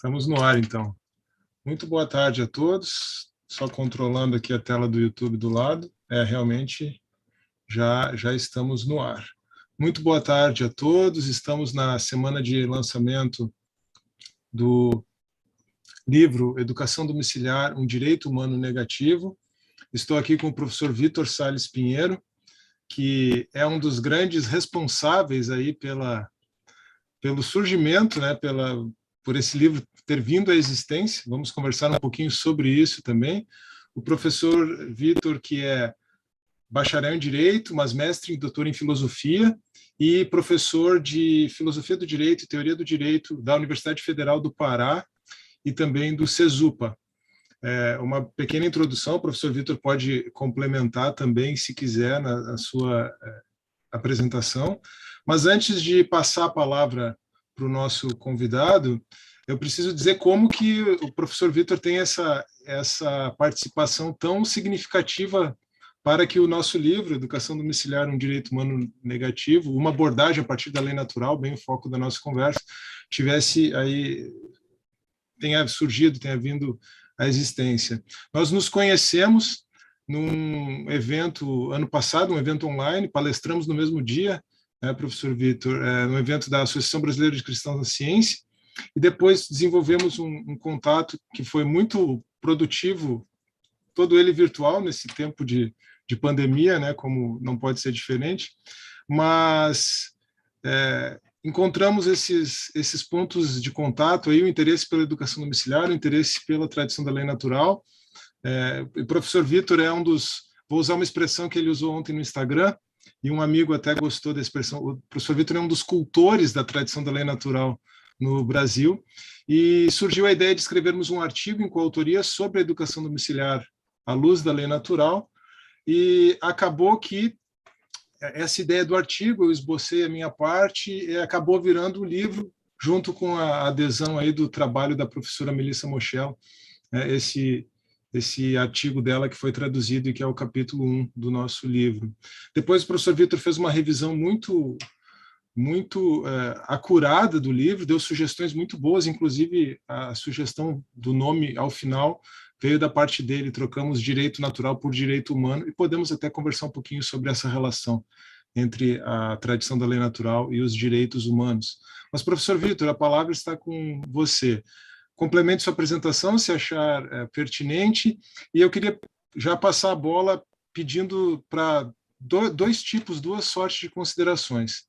Estamos no ar, então. Muito boa tarde a todos. Só controlando aqui a tela do YouTube do lado. Realmente já estamos no ar. Muito boa tarde a todos. Estamos na semana de lançamento do livro Educação Domiciliar, um Direito Humano Negativo. Estou aqui com o professor Vítor Salles Pinheiro, que é um dos grandes responsáveis aí pelo surgimento, né, por esse livro ter vindo à existência. Vamos conversar um pouquinho sobre isso também. O professor Vítor, que é bacharel em Direito, mas mestre e doutor em Filosofia e professor de Filosofia do Direito e Teoria do Direito da Universidade Federal do Pará e também do CESUPA. Uma pequena introdução, o professor Vítor pode complementar também, se quiser, na sua apresentação. Mas antes de passar a palavra para o nosso convidado, eu preciso dizer como que o professor Vítor tem essa participação tão significativa para que o nosso livro, Educação Domiciliar, um Direito Humano Negativo, uma abordagem a partir da lei natural, bem o foco da nossa conversa, tenha surgido, tenha vindo à existência. Nós nos conhecemos num evento ano passado, um evento online, palestramos no mesmo dia, professor Vítor, no evento da Associação Brasileira de Cristãos na Ciência, e depois desenvolvemos um contato que foi muito produtivo, todo ele virtual nesse tempo de pandemia, né, como não pode ser diferente, mas encontramos esses pontos de contato, aí, o interesse pela educação domiciliar, o interesse pela tradição da lei natural. O professor Vítor é vou usar uma expressão que ele usou ontem no Instagram, e um amigo até gostou da expressão. O professor Vítor é um dos cultores da tradição da lei natural no Brasil, e surgiu a ideia de escrevermos um artigo em coautoria sobre a educação domiciliar à luz da lei natural, e acabou que essa ideia do artigo, eu esbocei a minha parte, e acabou virando o livro, junto com a adesão aí do trabalho da professora Melissa Moschel, esse artigo dela que foi traduzido e que é o capítulo 1 do nosso livro. Depois o professor Vítor fez uma revisão muito acurada do livro, deu sugestões muito boas, inclusive a sugestão do nome ao final veio da parte dele. Trocamos direito natural por direito humano, e podemos até conversar um pouquinho sobre essa relação entre a tradição da lei natural e os direitos humanos. Mas, professor Vítor, a palavra está com você. Complemente sua apresentação, se achar pertinente, e eu queria já passar a bola pedindo para duas sortes de considerações.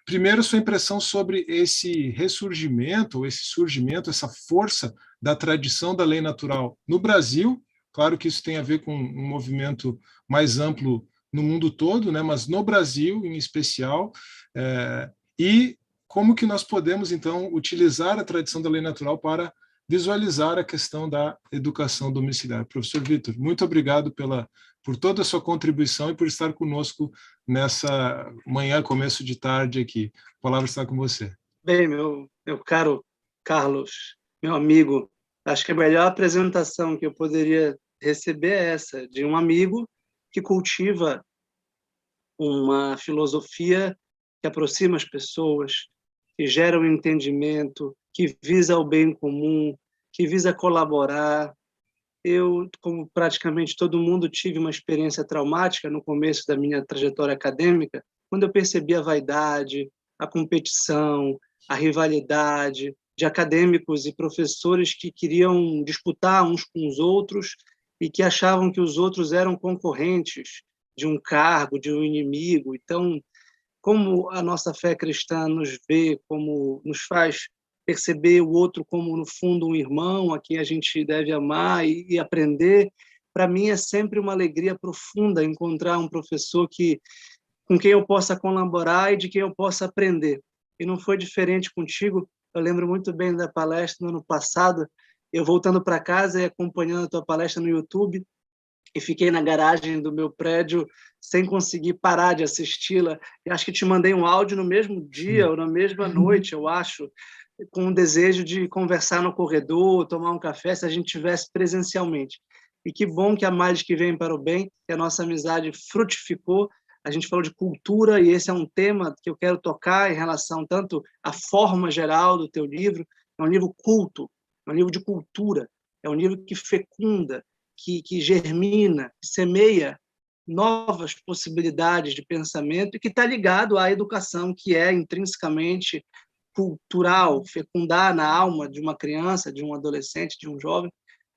Primeiro, sua impressão sobre esse ressurgimento, ou esse surgimento, essa força da tradição da lei natural no Brasil. Claro que isso tem a ver com um movimento mais amplo no mundo todo, né, mas no Brasil em especial, e como que nós podemos, então, utilizar a tradição da lei natural para visualizar a questão da educação domiciliar. Professor Vítor, muito obrigado por toda a sua contribuição e por estar conosco nessa manhã, começo de tarde aqui. A palavra está com você. Bem, meu caro Carlos, meu amigo, acho que a melhor apresentação que eu poderia receber é essa, de um amigo que cultiva uma filosofia que aproxima as pessoas, que gera um entendimento, que visa o bem comum, que visa colaborar. Eu, como praticamente todo mundo, tive uma experiência traumática no começo da minha trajetória acadêmica, quando eu percebi a vaidade, a competição, a rivalidade de acadêmicos e professores que queriam disputar uns com os outros e que achavam que os outros eram concorrentes de um cargo, de um inimigo. Então, como a nossa fé cristã nos vê, como nos faz perceber o outro como, no fundo, um irmão a quem a gente deve amar e aprender, para mim é sempre uma alegria profunda encontrar um professor com quem eu possa colaborar e de quem eu possa aprender. E não foi diferente contigo. Eu lembro muito bem da palestra no ano passado, eu voltando para casa e acompanhando a tua palestra no YouTube, e fiquei na garagem do meu prédio sem conseguir parar de assisti-la. E acho que te mandei um áudio no mesmo dia ou na mesma noite, eu acho, com o desejo de conversar no corredor, tomar um café, se a gente tivesse presencialmente. E que bom que há males que vêm para o bem, que a nossa amizade frutificou. A gente falou de cultura, e esse é um tema que eu quero tocar em relação tanto à forma geral do teu livro. É um livro culto, é um livro de cultura, é um livro que fecunda, que germina, que semeia novas possibilidades de pensamento e que está ligado à educação, que é intrinsecamente cultural, fecundar na alma de uma criança, de um adolescente, de um jovem,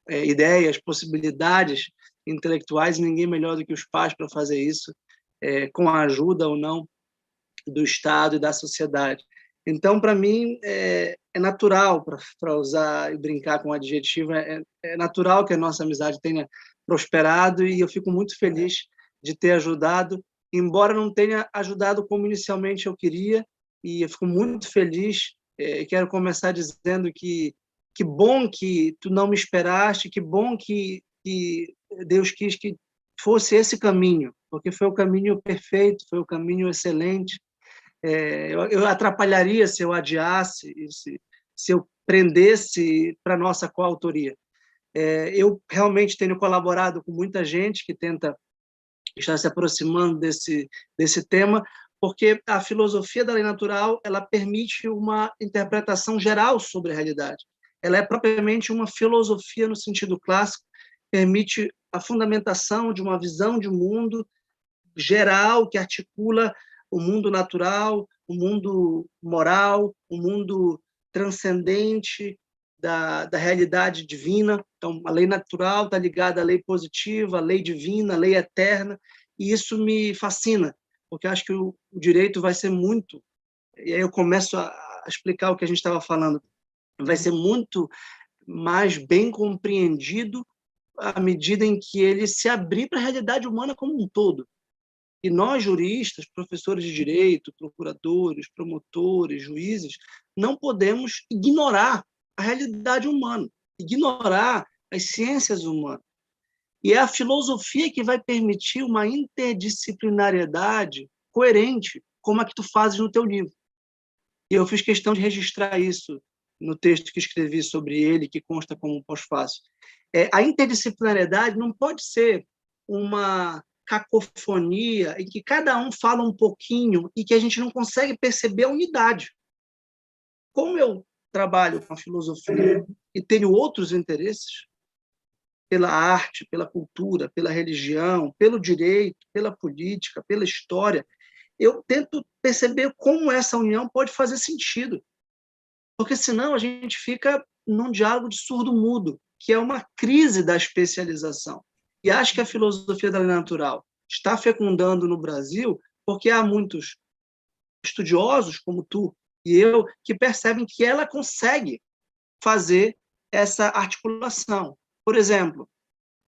ideias, possibilidades intelectuais, e ninguém melhor do que os pais para fazer isso, com a ajuda ou não do Estado e da sociedade. Então, para mim, é natural, para usar e brincar com o adjetivo, é natural que a nossa amizade tenha prosperado, e eu fico muito feliz de ter ajudado, embora não tenha ajudado como inicialmente eu queria, e eu fico muito feliz, e quero começar dizendo que bom que tu não me esperaste, que bom que Deus quis que fosse esse caminho, porque foi o caminho perfeito, foi o caminho excelente. Eu atrapalharia se eu adiasse, se eu prendesse para a nossa coautoria. Eu realmente tenho colaborado com muita gente que tenta estar se aproximando desse tema, porque a filosofia da lei natural ela permite uma interpretação geral sobre a realidade. Ela é propriamente uma filosofia no sentido clássico, permite a fundamentação de uma visão de mundo geral que articula o mundo natural, o mundo moral, o mundo transcendente da realidade divina. Então, a lei natural está ligada à lei positiva, à lei divina, à lei eterna, e isso me fascina, porque eu acho que o direito vai ser muito, e aí eu começo a explicar o que a gente estava falando, vai ser muito mais bem compreendido à medida em que ele se abrir para a realidade humana como um todo. E nós, juristas, professores de direito, procuradores, promotores, juízes, não podemos ignorar a realidade humana, ignorar as ciências humanas. E é a filosofia que vai permitir uma interdisciplinariedade coerente, como a que tu fazes no teu livro. E eu fiz questão de registrar isso no texto que escrevi sobre ele, que consta como um pós-fácil. A interdisciplinariedade não pode ser uma cacofonia em que cada um fala um pouquinho e que a gente não consegue perceber a unidade. Como eu trabalho com a filosofia e tenho outros interesses, pela arte, pela cultura, pela religião, pelo direito, pela política, pela história, eu tento perceber como essa união pode fazer sentido. Porque senão a gente fica num diálogo de surdo-mudo, que é uma crise da especialização. E acho que a filosofia da lei natural está fecundando no Brasil porque há muitos estudiosos, como tu e eu, que percebem que ela consegue fazer essa articulação. Por exemplo,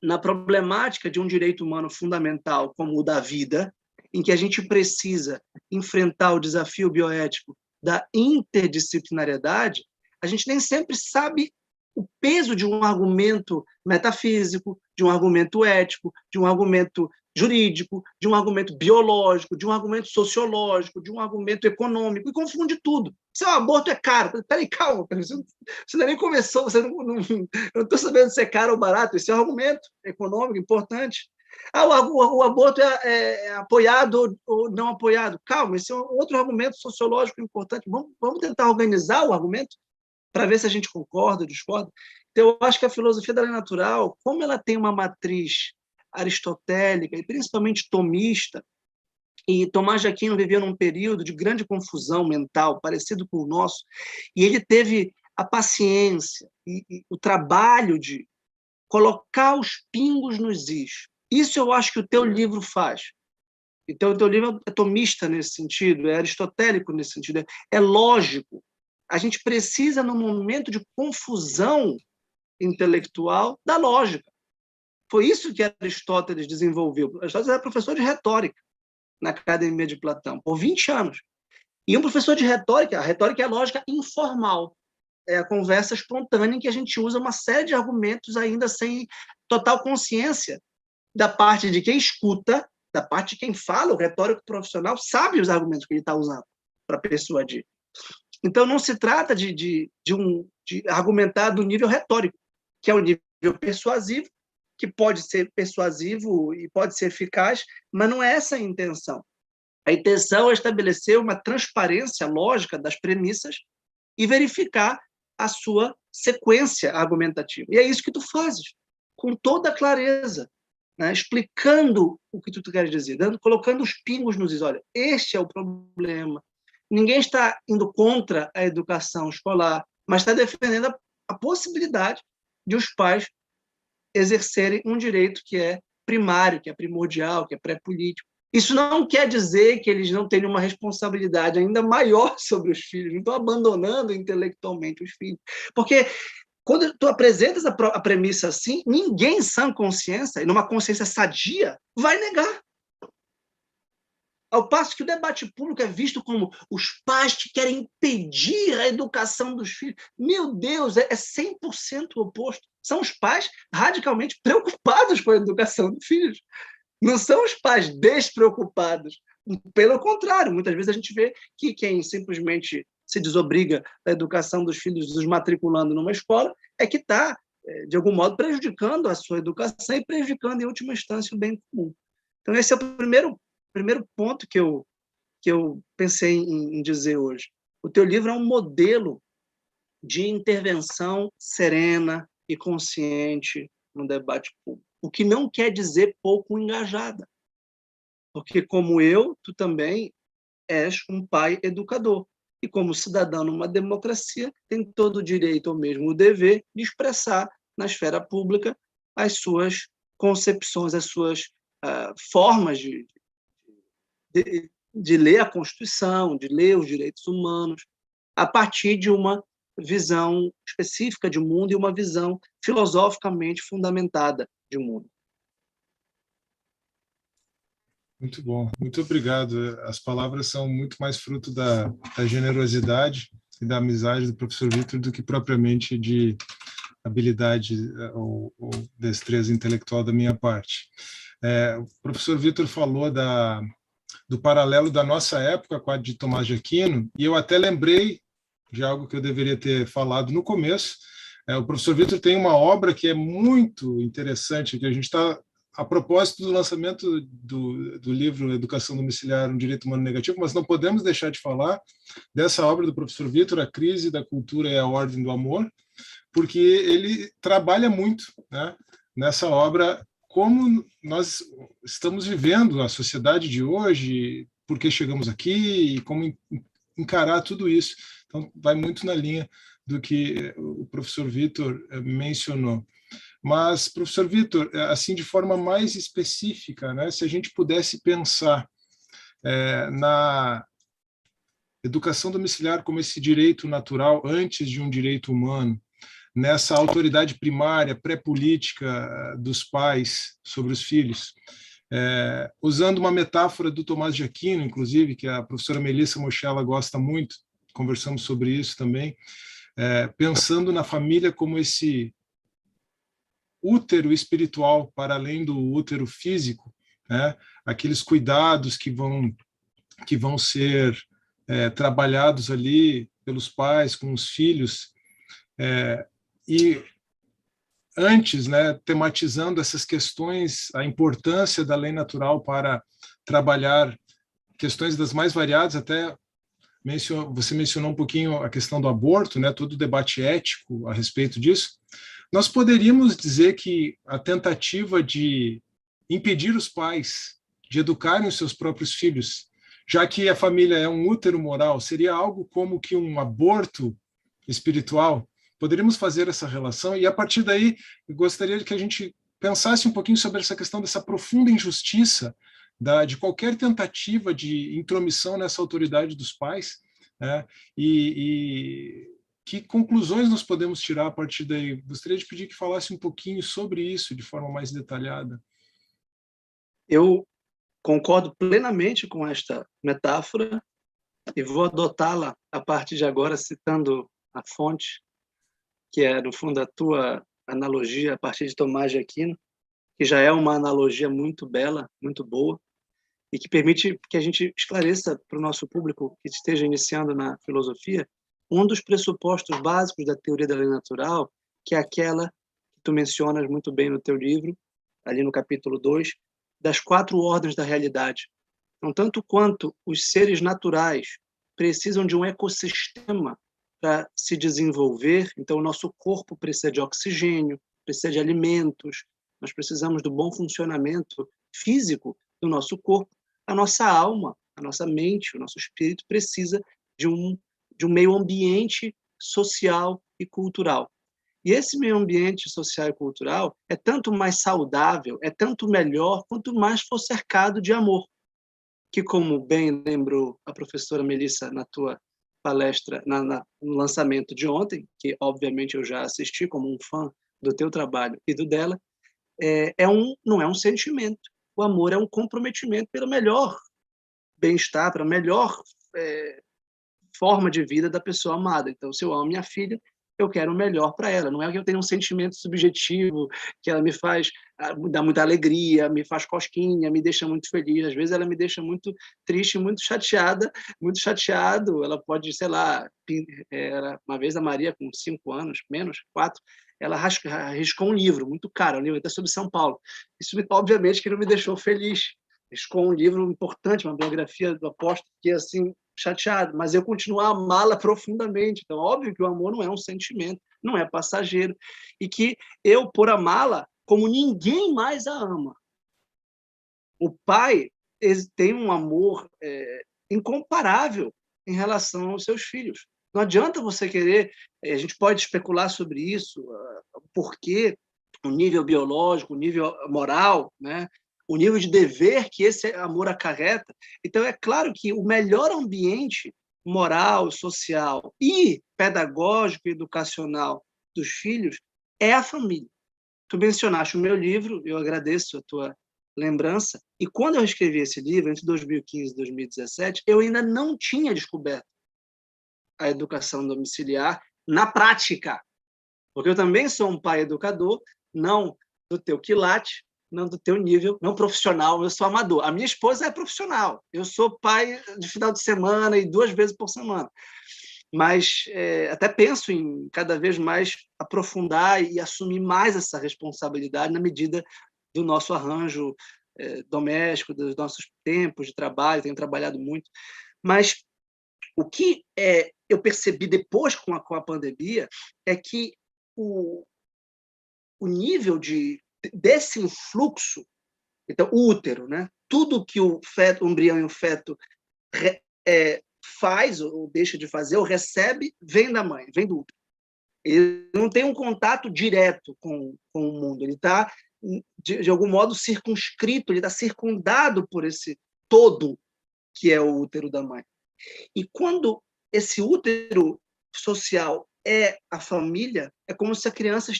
na problemática de um direito humano fundamental como o da vida, em que a gente precisa enfrentar o desafio bioético da interdisciplinariedade, a gente nem sempre sabe o peso de um argumento metafísico, de um argumento ético, de um argumento jurídico, de um argumento biológico, de um argumento sociológico, de um argumento econômico, e confunde tudo. Se o aborto é caro, peraí, calma, você ainda nem começou, você não estou sabendo se é caro ou barato, esse é um argumento econômico importante. O aborto é apoiado ou não apoiado? Calma, esse é outro argumento sociológico importante. Vamos tentar organizar o argumento para ver se a gente concorda ou discorda. Então, eu acho que a filosofia da lei natural, como ela tem uma matriz aristotélica e principalmente tomista, e Tomás de Aquino vivia num período de grande confusão mental, parecido com o nosso, e ele teve a paciência e o trabalho de colocar os pingos nos is. Isso eu acho que o teu livro faz. Então, o teu livro é tomista nesse sentido, é aristotélico nesse sentido, é lógico. A gente precisa, num momento de confusão intelectual, da lógica. Foi isso que Aristóteles desenvolveu. Aristóteles era professor de retórica na Academia de Platão, por 20 anos. E um professor de retórica, a retórica é a lógica informal, é a conversa espontânea em que a gente usa uma série de argumentos ainda sem total consciência da parte de quem escuta, da parte de quem fala, o retórico profissional sabe os argumentos que ele está usando para persuadir. Então, não se trata de argumentar do nível retórico, que é o nível persuasivo, que pode ser persuasivo e pode ser eficaz, mas não é essa a intenção. A intenção é estabelecer uma transparência lógica das premissas e verificar a sua sequência argumentativa. E é isso que tu fazes, com toda a clareza, né? Explicando o que tu queres dizer, colocando os pingos nos is. Olha, este é o problema. Ninguém está indo contra a educação escolar, mas está defendendo a possibilidade de os pais exercerem um direito que é primário, que é primordial, que é pré-político. Isso não quer dizer que eles não tenham uma responsabilidade ainda maior sobre os filhos, não estão abandonando intelectualmente os filhos. Porque quando tu apresentas a premissa assim, ninguém em sã consciência, e numa consciência sadia, vai negar. Ao passo que o debate público é visto como os pais que querem impedir a educação dos filhos. Meu Deus, é 100% o oposto. São os pais radicalmente preocupados com a educação dos filhos. Não são os pais despreocupados. Pelo contrário, muitas vezes a gente vê que quem simplesmente se desobriga da educação dos filhos, os matriculando numa escola, é que está, de algum modo, prejudicando a sua educação e prejudicando, em última instância, o bem comum. Então, esse é o primeiro ponto que eu pensei em dizer hoje. O teu livro é um modelo de intervenção serena e consciente no debate público, o que não quer dizer pouco engajada, porque, como eu, tu também és um pai educador, e como cidadão numa democracia, tem todo o direito, ou mesmo o dever, de expressar na esfera pública as suas concepções, as suas formas de ler a Constituição, de ler os direitos humanos, a partir de uma visão específica de mundo e uma visão filosoficamente fundamentada de mundo. Muito bom, muito obrigado. As palavras são muito mais fruto da generosidade e da amizade do professor Vitor do que propriamente de habilidade ou destreza intelectual da minha parte. O professor Vitor falou do paralelo da nossa época com a de Tomás de Aquino, e eu até lembrei de algo que eu deveria ter falado no começo. O professor Vitor tem uma obra que é muito interessante, que a gente está, a propósito do lançamento do livro Educação Domiciliar, um Direito Humano Negativo, mas não podemos deixar de falar dessa obra do professor Vitor, A Crise da Cultura e a Ordem do Amor, porque ele trabalha muito, né, nessa obra como nós estamos vivendo a sociedade de hoje, por que chegamos aqui e como encarar tudo isso. Então, vai muito na linha do que o professor Vitor mencionou. Mas, professor Vitor, assim, de forma mais específica, né, se a gente pudesse pensar na educação domiciliar como esse direito natural antes de um direito humano, nessa autoridade primária, pré-política dos pais sobre os filhos, usando uma metáfora do Tomás de Aquino, inclusive, que a professora Melissa Moschella gosta muito, conversamos sobre isso também, pensando na família como esse útero espiritual para além do útero físico, né? Aqueles cuidados que vão ser trabalhados ali pelos pais com os filhos, e antes, né, tematizando essas questões, a importância da lei natural para trabalhar questões das mais variadas, até você mencionou um pouquinho a questão do aborto, né, todo o debate ético a respeito disso. Nós poderíamos dizer que a tentativa de impedir os pais de educarem os seus próprios filhos, já que a família é um útero moral, seria algo como que um aborto espiritual? Poderíamos fazer essa relação, e a partir daí eu gostaria que a gente pensasse um pouquinho sobre essa questão dessa profunda injustiça de qualquer tentativa de intromissão nessa autoridade dos pais, né? E que conclusões nós podemos tirar a partir daí? Gostaria de pedir que falasse um pouquinho sobre isso de forma mais detalhada. Eu concordo plenamente com esta metáfora e vou adotá-la a partir de agora, citando a fonte, que é, no fundo, a tua analogia a partir de Tomás de Aquino, que já é uma analogia muito bela, muito boa, e que permite que a gente esclareça para o nosso público que esteja iniciando na filosofia um dos pressupostos básicos da teoria da lei natural, que é aquela que tu mencionas muito bem no teu livro, ali no capítulo 2, das 4 ordens da realidade. Então, tanto quanto os seres naturais precisam de um ecossistema para se desenvolver. Então, o nosso corpo precisa de oxigênio, precisa de alimentos, nós precisamos do bom funcionamento físico do nosso corpo. A nossa alma, a nossa mente, o nosso espírito precisa de um meio ambiente social e cultural. E esse meio ambiente social e cultural é tanto mais saudável, é tanto melhor, quanto mais for cercado de amor. Que, como bem lembrou a professora Melissa na tua palestra, no lançamento de ontem, que obviamente eu já assisti como um fã do teu trabalho e do dela, não é um sentimento. O amor é um comprometimento pelo melhor bem-estar, pela melhor forma de vida da pessoa amada. Então, se eu amo minha filha, eu quero o melhor para ela. Não é que eu tenha um sentimento subjetivo, que ela me faz dá muita alegria, me faz cosquinha, me deixa muito feliz. Às vezes ela me deixa muito triste, muito chateada, muito chateado. Ela pode, sei lá, uma vez a Maria, com 5 anos, menos, 4, ela riscou um livro muito caro, um livro até sobre São Paulo. Isso, obviamente, que não me deixou feliz. Riscou um livro importante, uma biografia do apóstolo, que assim, chateado, mas eu continuo a amá-la profundamente. Então, óbvio que o amor não é um sentimento, não é passageiro, e que eu, por amá-la, como ninguém mais a ama. O pai tem um amor incomparável em relação aos seus filhos. Não adianta você querer, a gente pode especular sobre isso, o porquê, o nível biológico, o nível moral, né? O nível de dever que esse amor acarreta. Então, é claro que o melhor ambiente moral, social e pedagógico e educacional dos filhos é a família. Tu mencionaste o meu livro, eu agradeço a tua lembrança, e quando eu escrevi esse livro, entre 2015 e 2017, eu ainda não tinha descoberto a educação domiciliar na prática, porque eu também sou um pai educador, não do teu quilate, não do teu nível, não profissional, eu sou amador. A minha esposa é profissional, eu sou pai de final de semana e 2 vezes por semana. Mas até penso em cada vez mais aprofundar e assumir mais essa responsabilidade na medida do nosso arranjo doméstico, dos nossos tempos de trabalho, tenho trabalhado muito. Mas o que eu percebi depois com a pandemia é que o nível desse influxo, então, o útero, né? Tudo que o embrião e o feto faz ou deixa de fazer, ou recebe, vem da mãe, vem do útero. Ele não tem um contato direto com o mundo, ele está, de algum modo, circunscrito, ele está circundado por esse todo que é o útero da mãe. E quando esse útero social é a família, é como se a criança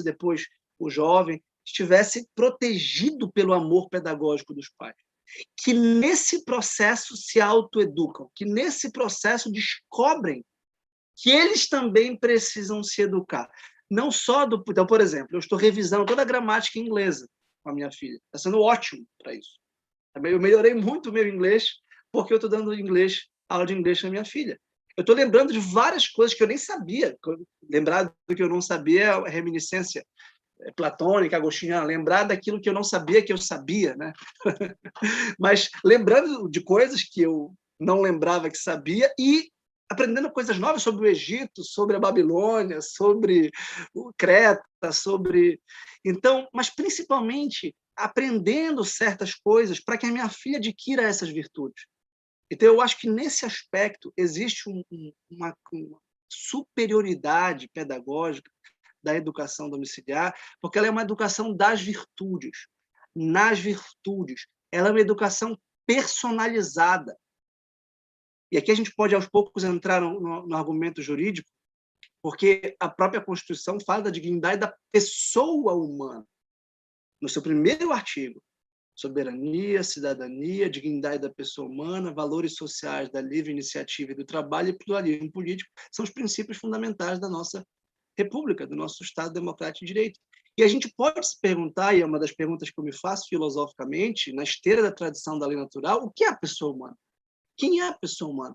e depois o jovem, estivesse protegido pelo amor pedagógico dos pais. Que nesse processo se autoeducam, que nesse processo descobrem que eles também precisam se educar. Não só do... Então, por exemplo, eu estou revisando toda a gramática inglesa com a minha filha. Está sendo ótimo para isso. Eu melhorei muito o meu inglês porque eu estou dando aula de inglês com a minha filha. Eu estou lembrando de várias coisas que eu nem sabia. Lembrar do que eu não sabia é reminiscência platônica, agostiniana. Lembrar daquilo que eu não sabia que eu sabia, né? Mas lembrando de coisas que eu não lembrava que sabia e aprendendo coisas novas sobre o Egito, sobre a Babilônia, sobre o Creta, sobre... Então, mas principalmente aprendendo certas coisas para que a minha filha adquira essas virtudes. Então, eu acho que nesse aspecto existe uma superioridade pedagógica da educação domiciliar, porque ela é uma educação das virtudes, nas virtudes. Ela é uma educação personalizada. E aqui a gente pode, aos poucos, entrar no argumento jurídico, porque a própria Constituição fala da dignidade da pessoa humana. No seu primeiro artigo, soberania, cidadania, dignidade da pessoa humana, valores sociais da livre iniciativa e do trabalho e pluralismo político são os princípios fundamentais da nossa república, do nosso Estado democrático de direito. E a gente pode se perguntar, e é uma das perguntas que eu me faço filosoficamente, na esteira da tradição da lei natural, o que é a pessoa humana? Quem é a pessoa humana?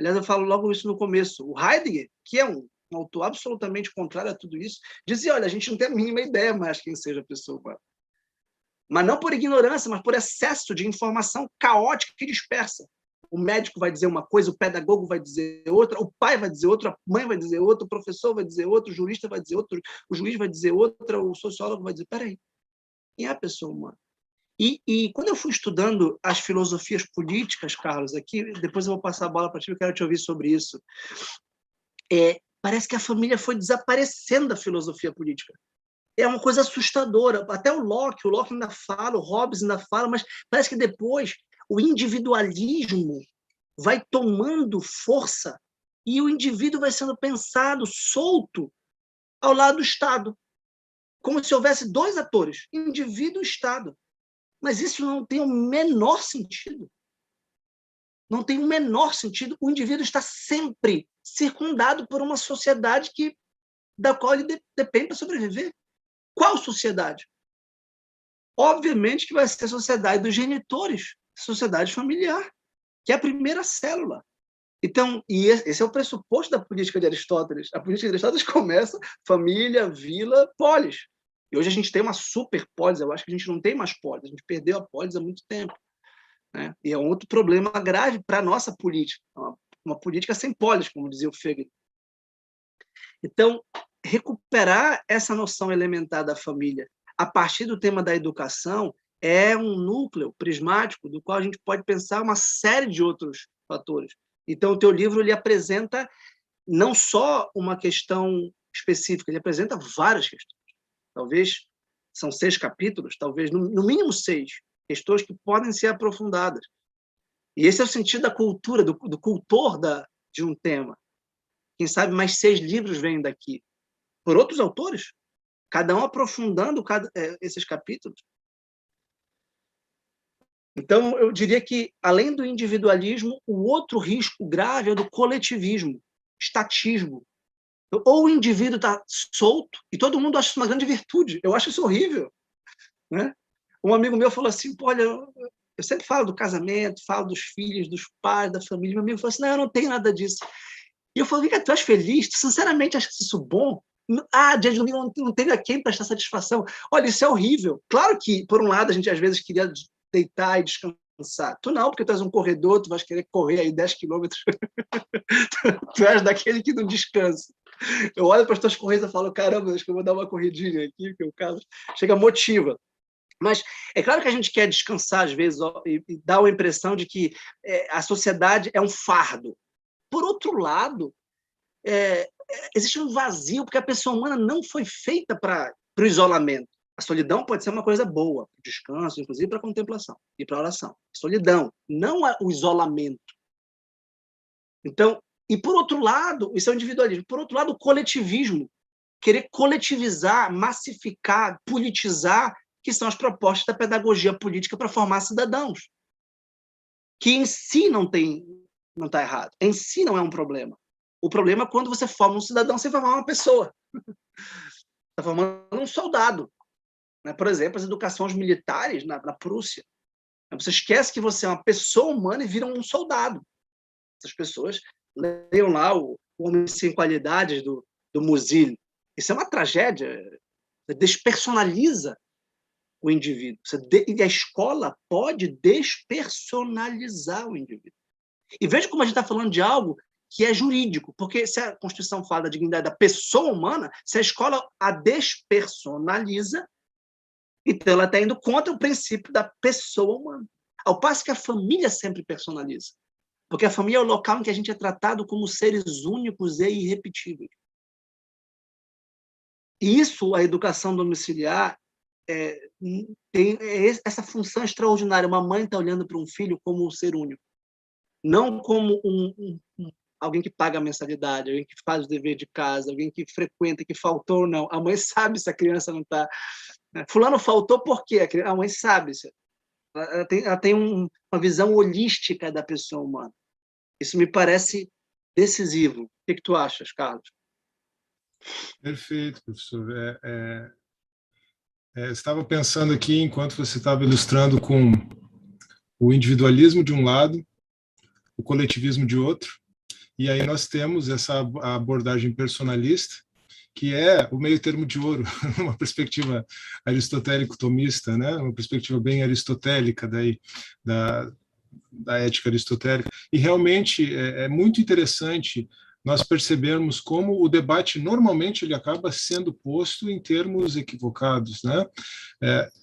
Aliás, eu falo logo isso no começo. O Heidegger, que é um autor absolutamente contrário a tudo isso, dizia, olha, a gente não tem a mínima ideia mais quem seja a pessoa humana. Mas não por ignorância, mas por excesso de informação caótica e dispersa. O médico vai dizer uma coisa, o pedagogo vai dizer outra, o pai vai dizer outra, a mãe vai dizer outra, o professor vai dizer outra, o jurista vai dizer outra, o juiz vai dizer outra, o sociólogo vai dizer, peraí, quem é a pessoa humana? E quando eu fui estudando as filosofias políticas, Carlos, aqui, depois eu vou passar a bola para ti, eu quero te ouvir sobre isso, parece que a família foi desaparecendo da filosofia política. É uma coisa assustadora. Até o Locke ainda fala, o Hobbes ainda fala, mas parece que depois o individualismo vai tomando força e o indivíduo vai sendo pensado solto ao lado do Estado, como se houvesse dois atores, indivíduo e Estado. Mas isso não tem o menor sentido. Não tem o menor sentido. O indivíduo está sempre circundado por uma sociedade da qual ele depende para sobreviver. Qual sociedade? Obviamente que vai ser a sociedade dos genitores, sociedade familiar, que é a primeira célula. Então, e esse é o pressuposto da política de Aristóteles. A política de Aristóteles começa família, vila, polis. E hoje a gente tem uma super polis, eu acho que a gente não tem mais polis, a gente perdeu a polis há muito tempo. Né? E é um outro problema grave para a nossa política, uma política sem polis, como dizia o Fegel. Então, recuperar essa noção elementar da família a partir do tema da educação é um núcleo prismático do qual a gente pode pensar uma série de outros fatores. Então, o teu livro ele apresenta não só uma questão específica, ele apresenta várias questões. Talvez são 6 capítulos, talvez no mínimo 6 questões que podem ser aprofundadas. E esse é o sentido da cultura, do cultor de um tema. Quem sabe mais 6 livros vêm daqui, por outros autores, cada um aprofundando esses capítulos. Então, eu diria que, além do individualismo, o outro risco grave é do coletivismo, estatismo. Ou o indivíduo está solto, e todo mundo acha isso uma grande virtude. Eu acho isso horrível. Né? Um amigo meu falou assim, olha, eu sempre falo do casamento, falo dos filhos, dos pais, da família. Meu amigo falou assim, não, eu não tenho nada disso. E eu falei, tu és feliz? Tu sinceramente achas isso bom? Dia de domingo não teve a quem prestar satisfação. Olha, isso é horrível. Claro que, por um lado, a gente às vezes queria deitar e descansar. Tu não, porque tu és um corredor, tu vais querer correr aí 10 quilômetros. Tu és daquele que não descansa. Eu olho para as tuas corridas e falo, caramba, acho que eu vou dar uma corridinha aqui, porque o Carlos chega motiva. Mas é claro que a gente quer descansar, às vezes, e dá a impressão de que a sociedade é um fardo. Por outro lado, existe um vazio, porque a pessoa humana não foi feita para o isolamento. A solidão pode ser uma coisa boa, para o descanso, inclusive para a contemplação e para a oração. Solidão, não o isolamento. Então, e por outro lado, isso é o individualismo. Por outro lado, o coletivismo, querer coletivizar, massificar, politizar, que são as propostas da pedagogia política para formar cidadãos, que em si não está errado, em si não é um problema. O problema é quando você forma um cidadão sem formar uma pessoa. Está formando um soldado. Né? Por exemplo, as educações militares na Prússia. Você esquece que você é uma pessoa humana e vira um soldado. Essas pessoas leiam lá o Homem Sem Qualidades, do Musil. Isso é uma tragédia. Você despersonaliza o indivíduo. E a escola pode despersonalizar o indivíduo. E veja como a gente está falando de algo que é jurídico, porque se a Constituição fala da dignidade da pessoa humana, se a escola a despersonaliza, então ela está indo contra o princípio da pessoa humana. Ao passo que a família sempre personaliza. Porque a família é o local em que a gente é tratado como seres únicos e irrepetíveis. E isso, a educação domiciliar, tem essa função extraordinária. Uma mãe está olhando para um filho como um ser único. Não como alguém que paga a mensalidade, alguém que faz o dever de casa, alguém que frequenta, que faltou ou não. A mãe sabe se a criança não está... Fulano faltou por quê? A mãe sabe. Ela tem uma visão holística da pessoa humana. Isso me parece decisivo. O que tu achas, Carlos? Perfeito, professor. Estava pensando aqui, enquanto você estava ilustrando, com o individualismo de um lado, o coletivismo de outro, e aí nós temos essa abordagem personalista, que é o meio termo de ouro, uma perspectiva aristotélico-tomista, né? Uma perspectiva bem aristotélica da ética aristotélica. E realmente é muito interessante nós percebermos como o debate normalmente ele acaba sendo posto em termos equivocados, né?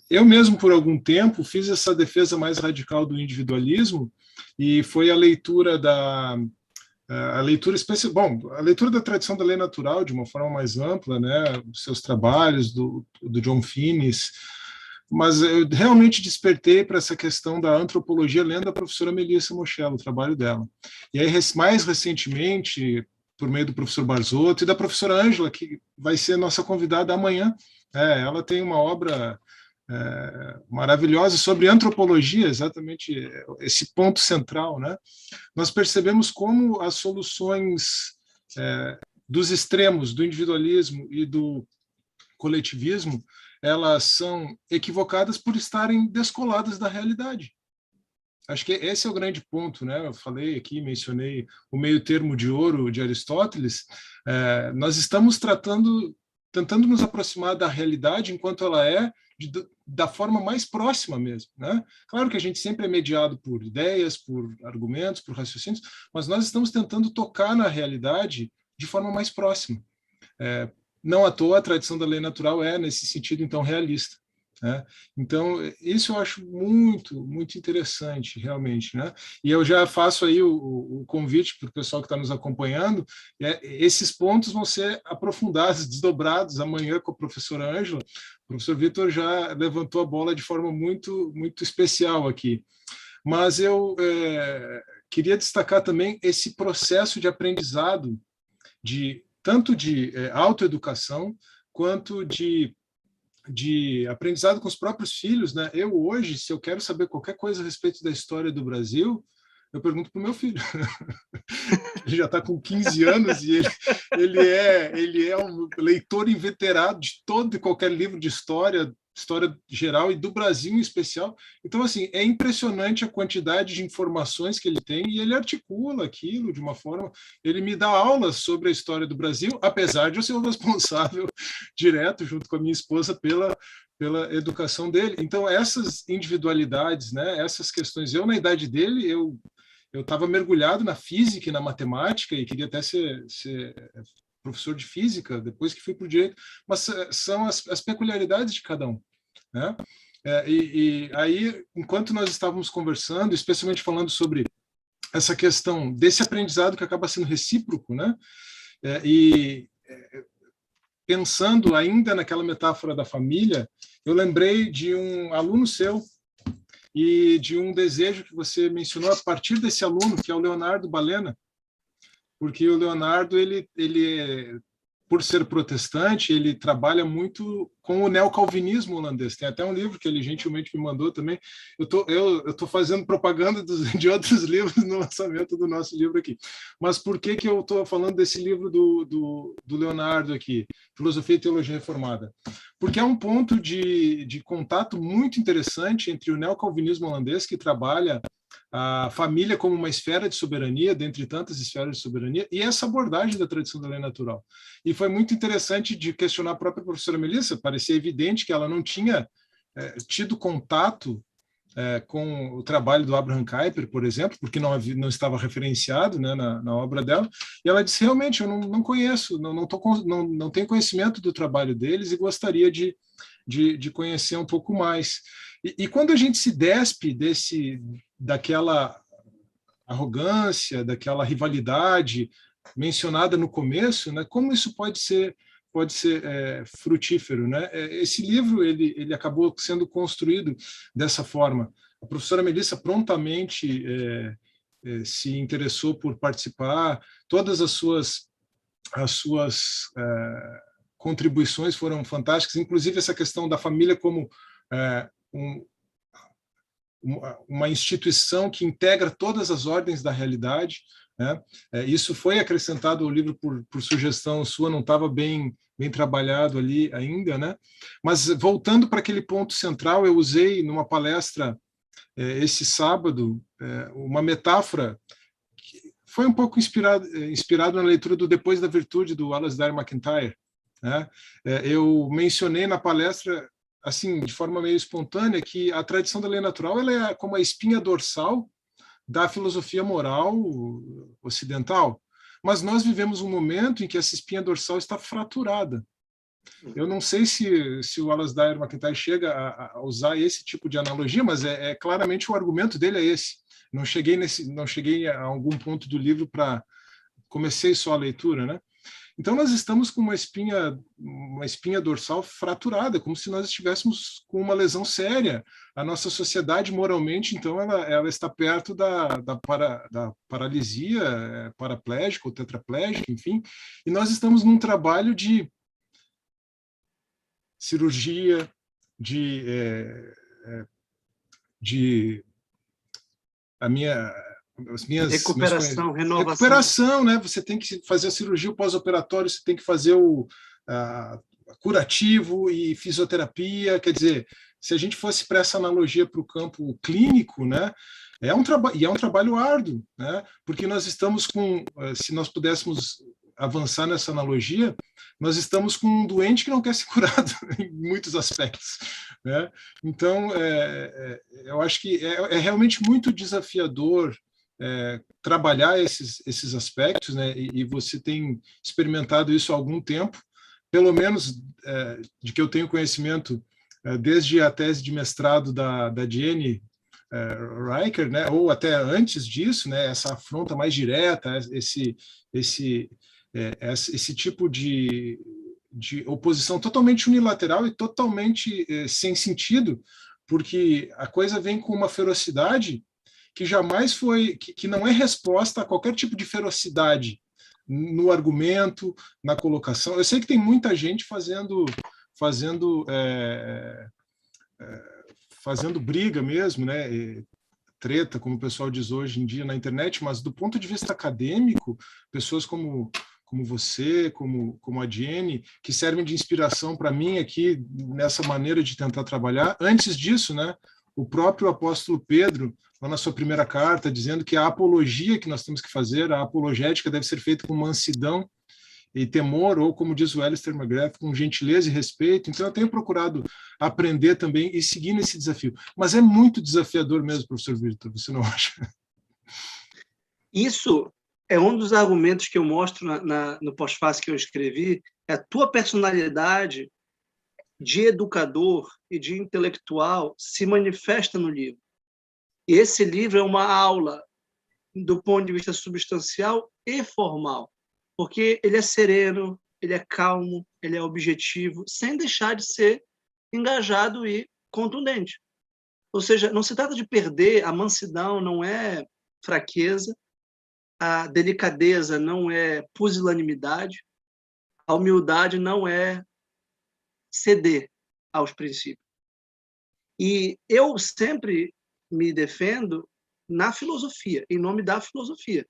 Eu mesmo por algum tempo fiz essa defesa mais radical do individualismo e foi a leitura a leitura especial, bom, a leitura da tradição da lei natural de uma forma mais ampla, né? Os seus trabalhos do John Finnis, mas eu realmente despertei para essa questão da antropologia lendo a professora Melissa Moschello, o trabalho dela. E aí, mais recentemente, por meio do professor Barzotto e da professora Ângela, que vai ser nossa convidada amanhã. Ela tem uma obra maravilhosa sobre antropologia, exatamente esse ponto central, né? Nós percebemos como as soluções dos extremos, do individualismo e do coletivismo, elas são equivocadas por estarem descoladas da realidade. Acho que esse é o grande ponto, né? Eu falei aqui, mencionei o meio termo de ouro de Aristóteles. Nós estamos tentando nos aproximar da realidade enquanto ela é da forma mais próxima mesmo, né? Claro que a gente sempre é mediado por ideias, por argumentos, por raciocínios, mas nós estamos tentando tocar na realidade de forma mais próxima. Não à toa a tradição da lei natural nesse sentido, então, realista. Né? Então, isso eu acho muito, muito interessante, realmente. Né? E eu já faço aí o convite para o pessoal que está nos acompanhando, esses pontos vão ser aprofundados, desdobrados amanhã com a professora Ângela. O professor Vitor já levantou a bola de forma muito, muito especial aqui. Mas eu queria destacar também esse processo de aprendizado, tanto de autoeducação, quanto de aprendizado com os próprios filhos, né? Eu hoje, se eu quero saber qualquer coisa a respeito da história do Brasil, eu pergunto para o meu filho. Ele já está com 15 anos e ele é um leitor inveterado de todo e qualquer livro de história geral e do Brasil em especial. Então, assim, é impressionante a quantidade de informações que ele tem e ele articula aquilo de uma forma... Ele me dá aulas sobre a história do Brasil, apesar de eu ser o responsável direto, junto com a minha esposa, pela educação dele. Então, essas individualidades, né, essas questões... Eu, na idade dele, eu estava mergulhado na física e na matemática e queria até ser professor de física, depois que fui para o direito, mas são as peculiaridades de cada um. Né? E aí, enquanto nós estávamos conversando, especialmente falando sobre essa questão desse aprendizado que acaba sendo recíproco, né? Pensando ainda naquela metáfora da família, eu lembrei de um aluno seu e de um desejo que você mencionou a partir desse aluno, que é o Leonardo Balena, porque o Leonardo, ele por ser protestante, ele trabalha muito com o neocalvinismo holandês. Tem até um livro que ele gentilmente me mandou também. Eu tô fazendo propaganda de outros livros no lançamento do nosso livro aqui. Mas por que eu estou falando desse livro do Leonardo aqui, Filosofia e Teologia Reformada? Porque é um ponto de contato muito interessante entre o neocalvinismo holandês, que trabalha a família como uma esfera de soberania, dentre tantas esferas de soberania, e essa abordagem da tradição da lei natural. E foi muito interessante de questionar a própria professora Melissa, parecia evidente que ela não tinha tido contato com o trabalho do Abraham Kuyper, por exemplo, porque não estava referenciado, né, na obra dela, e ela disse, realmente, eu não conheço, não tenho conhecimento do trabalho deles e gostaria de conhecer um pouco mais. E quando a gente se despe daquela arrogância, daquela rivalidade mencionada no começo, né, como isso pode ser frutífero, né? Esse livro ele acabou sendo construído dessa forma. A professora Melissa prontamente se interessou por participar. Todas as suas contribuições foram fantásticas, inclusive essa questão da família como uma instituição que integra todas as ordens da realidade. Né? Isso foi acrescentado ao livro por sugestão sua, não estava bem trabalhado ali ainda, né? Mas voltando para aquele ponto central, eu usei numa palestra esse sábado uma metáfora que foi um pouco inspirado na leitura do Depois da Virtude, do Alasdair MacIntyre. Né? Eu mencionei na palestra, assim, de forma meio espontânea, que a tradição da lei natural ela é como a espinha dorsal da filosofia moral ocidental. Mas nós vivemos um momento em que essa espinha dorsal está fraturada. Eu não sei se o Alasdair MacIntyre chega a usar esse tipo de analogia, mas claramente o argumento dele é esse. Não cheguei a algum ponto do livro para comecei só a leitura, né? Então nós estamos com uma espinha dorsal fraturada, como se nós estivéssemos com uma lesão séria. A nossa sociedade moralmente, então, ela está perto da paralisia paraplégica ou tetraplégica, enfim. E nós estamos num trabalho de cirurgia, as minhas recuperação, né? Você tem que fazer a cirurgia, o pós-operatório, você tem que fazer o curativo e fisioterapia. Quer dizer, se a gente fosse para essa analogia para o campo clínico, né? É um trabalho árduo, né? Porque nós estamos se nós pudéssemos avançar nessa analogia, nós estamos com um doente que não quer ser curado em muitos aspectos, né? Então, eu acho que é realmente muito desafiador trabalhar esses aspectos, né? E você tem experimentado isso há algum tempo, pelo menos de que eu tenho conhecimento, desde a tese de mestrado da Jenny Riker, né? Ou até antes disso, né? Essa afronta mais direta, esse tipo de oposição totalmente unilateral e totalmente sem sentido, porque a coisa vem com uma ferocidade que jamais que não é resposta a qualquer tipo de ferocidade no argumento, na colocação. Eu sei que tem muita gente fazendo briga mesmo, né? Treta, como o pessoal diz hoje em dia na internet, mas do ponto de vista acadêmico, pessoas como você, como a Jenny, que servem de inspiração para mim aqui nessa maneira de tentar trabalhar. Antes disso, né, o próprio apóstolo Pedro, lá na sua primeira carta, dizendo que a apologia que nós temos que fazer, a apologética, deve ser feita com mansidão e temor, ou como diz o Alistair McGrath, com gentileza e respeito. Então eu tenho procurado aprender também e seguir nesse desafio. Mas é muito desafiador mesmo, professor Vitor, você não acha? Isso é um dos argumentos que eu mostro no pós-fácil que eu escrevi, é a tua personalidade de educador e de intelectual se manifesta no livro. E esse livro é uma aula do ponto de vista substancial e formal, porque ele é sereno, ele é calmo, ele é objetivo, sem deixar de ser engajado e contundente. Ou seja, não se trata de perder, a mansidão não é fraqueza, a delicadeza não é pusilanimidade, a humildade não é ceder aos princípios. E eu sempre me defendo na filosofia, em nome da filosofia.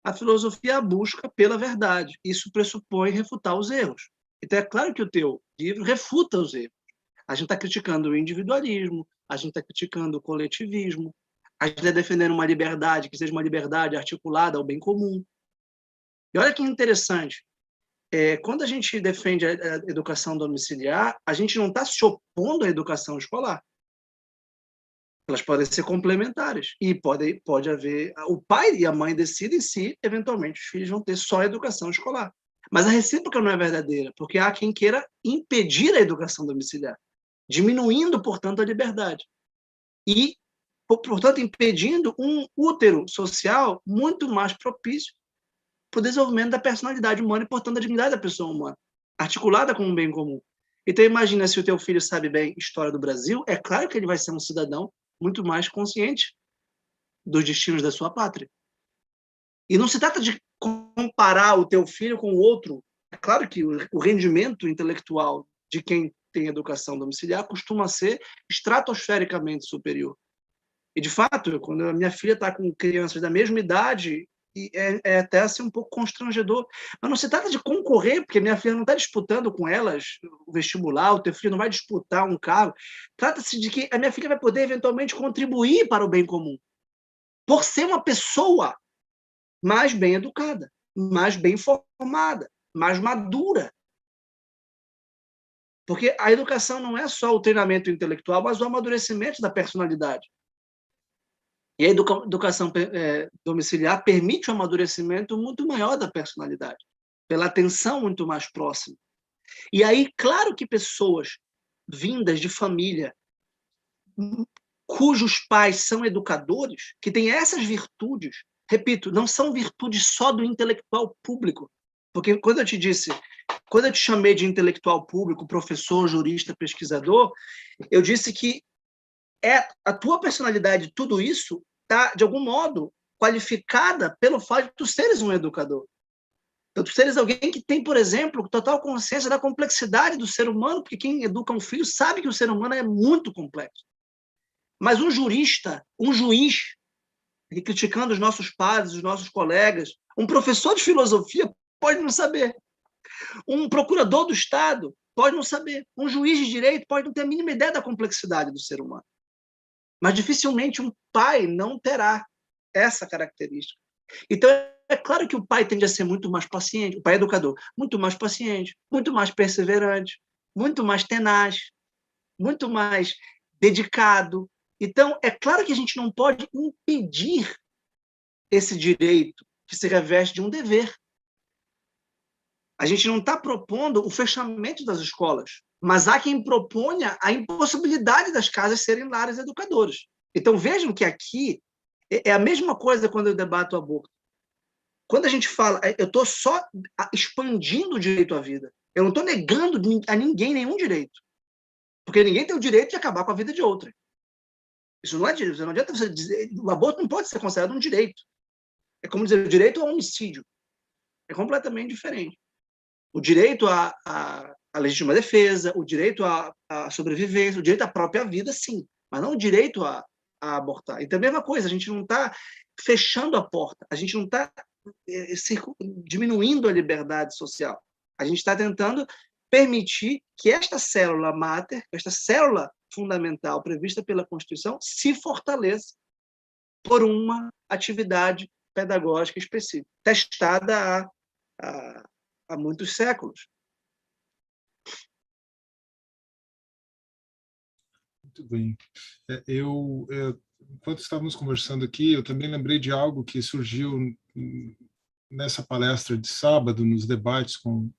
A filosofia é a busca pela verdade. Isso pressupõe refutar os erros. Então, é claro que o teu livro refuta os erros. A gente está criticando o individualismo, a gente está criticando o coletivismo, a gente está defendendo uma liberdade que seja uma liberdade articulada ao bem comum. E olha que interessante, quando a gente defende a educação domiciliar, a gente não está se opondo à educação escolar. Elas podem ser complementares e pode haver... O pai e a mãe decidem se, eventualmente, os filhos vão ter só a educação escolar. Mas a recíproca não é verdadeira, porque há quem queira impedir a educação domiciliar, diminuindo, portanto, a liberdade. E, portanto, impedindo um útero social muito mais propício para o desenvolvimento da personalidade humana e, portanto, da dignidade da pessoa humana, articulada com um bem comum. Então, imagina se o teu filho sabe bem história do Brasil, é claro que ele vai ser um cidadão muito mais consciente dos destinos da sua pátria. E não se trata de comparar o teu filho com o outro. É claro que o rendimento intelectual de quem tem educação domiciliar costuma ser estratosfericamente superior. E, de fato, quando a minha filha está com crianças da mesma idade, é até assim, um pouco constrangedor. Mas não se trata de concorrer, porque minha filha não está disputando com elas o vestibular, o teu filho não vai disputar um cargo. Trata-se de que a minha filha vai poder, eventualmente, contribuir para o bem comum, por ser uma pessoa mais bem educada, mais bem formada, mais madura. Porque a educação não é só o treinamento intelectual, mas o amadurecimento da personalidade. E a educação domiciliar permite um amadurecimento muito maior da personalidade, pela atenção muito mais próxima. E aí, claro que pessoas vindas de família cujos pais são educadores, que têm essas virtudes, repito, não são virtudes só do intelectual público, porque quando eu te chamei de intelectual público, professor, jurista, pesquisador, eu disse que a tua personalidade, tudo isso, está, de algum modo, qualificada pelo fato de tu seres um educador. Então, tu seres alguém que tem, por exemplo, total consciência da complexidade do ser humano, porque quem educa um filho sabe que o ser humano é muito complexo. Mas um jurista, um juiz, criticando os nossos pares, os nossos colegas, um professor de filosofia pode não saber. Um procurador do Estado pode não saber. Um juiz de direito pode não ter a mínima ideia da complexidade do ser humano. Mas dificilmente um pai não terá essa característica. Então, é claro que o pai tende a ser muito mais paciente, o pai educador, muito mais paciente, muito mais perseverante, muito mais tenaz, muito mais dedicado. Então, é claro que a gente não pode impedir esse direito que se reveste de um dever. A gente não está propondo o fechamento das escolas, mas há quem proponha a impossibilidade das casas serem lares educadores. Então, vejam que aqui é a mesma coisa quando eu debato o aborto. Quando a gente fala, eu estou só expandindo o direito à vida. Eu não estou negando a ninguém nenhum direito. Porque ninguém tem o direito de acabar com a vida de outra. Isso não é direito. Não adianta você dizer. O aborto não pode ser considerado um direito. É como dizer o direito ao homicídio. É completamente diferente. O direito à legítima defesa, o direito à sobrevivência, o direito à própria vida, sim. Mas não o direito a abortar. Então, a mesma coisa, a gente não está fechando a porta, a gente não está diminuindo a liberdade social. A gente está tentando permitir que esta célula máter, esta célula fundamental prevista pela Constituição, se fortaleça por uma atividade pedagógica específica, testada há muitos séculos. Muito bem. Enquanto estávamos conversando aqui, eu também lembrei de algo que surgiu nessa palestra de sábado, nos debates com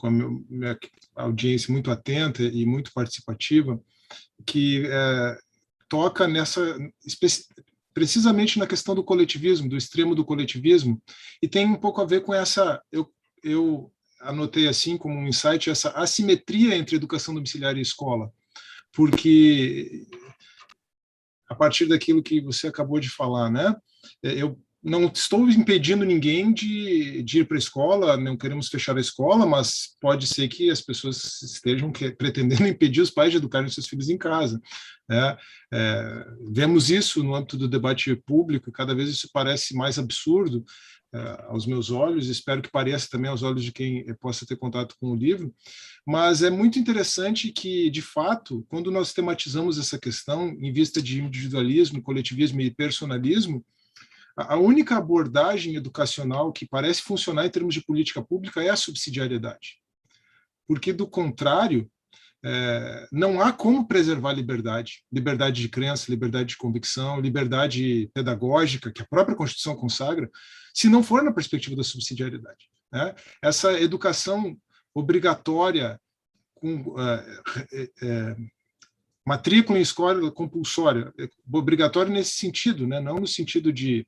a minha audiência muito atenta e muito participativa, que toca precisamente na questão do coletivismo, do extremo do coletivismo, e tem um pouco a ver com essa, eu anotei assim como um insight, essa assimetria entre educação domiciliar e escola, porque a partir daquilo que você acabou de falar, né? Eu não estou impedindo ninguém de ir para a escola, não queremos fechar a escola, mas pode ser que as pessoas estejam pretendendo impedir os pais de educarem seus filhos em casa, né? Vemos isso no âmbito do debate público, cada vez isso parece mais absurdo aos meus olhos, espero que pareça também aos olhos de quem possa ter contato com o livro, mas é muito interessante que, de fato, quando nós tematizamos essa questão em vista de individualismo, coletivismo e personalismo, a única abordagem educacional que parece funcionar em termos de política pública é a subsidiariedade. Porque, do contrário, não há como preservar liberdade de crença, liberdade de convicção, liberdade pedagógica, que a própria Constituição consagra, se não for na perspectiva da subsidiariedade, né? Essa educação obrigatória, com matrícula em escola compulsória, obrigatória nesse sentido, né? Não no sentido de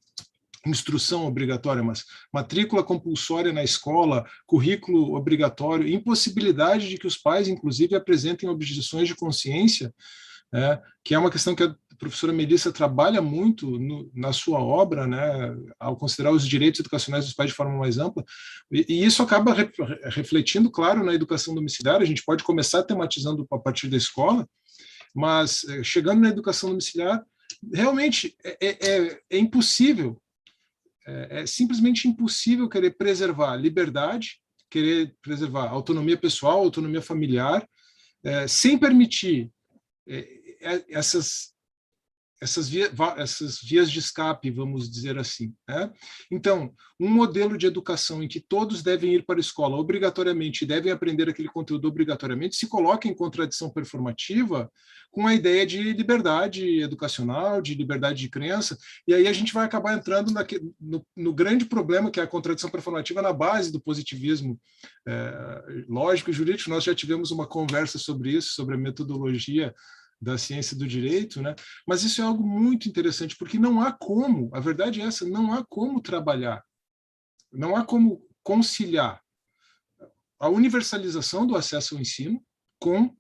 instrução obrigatória, mas matrícula compulsória na escola, currículo obrigatório, impossibilidade de que os pais, inclusive, apresentem objeções de consciência, que é uma questão que a professora Melissa trabalha muito na sua obra, né, ao considerar os direitos educacionais dos pais de forma mais ampla, e isso acaba refletindo, claro, na educação domiciliar. A gente pode começar tematizando a partir da escola, mas chegando na educação domiciliar, realmente é impossível, é simplesmente impossível querer preservar liberdade, querer preservar autonomia pessoal, autonomia familiar, sem permitir essas vias de escape, vamos dizer assim, né? Então, um modelo de educação em que todos devem ir para a escola obrigatoriamente, devem aprender aquele conteúdo obrigatoriamente, se coloca em contradição performativa com a ideia de liberdade educacional, de liberdade de crença, e aí a gente vai acabar entrando no grande problema, que é a contradição performativa na base do positivismo lógico e jurídico. Nós já tivemos uma conversa sobre isso, sobre a metodologia da ciência do direito, né? Mas isso é algo muito interessante, porque não há como, a verdade é essa, não há como trabalhar, não há como conciliar a universalização do acesso ao ensino com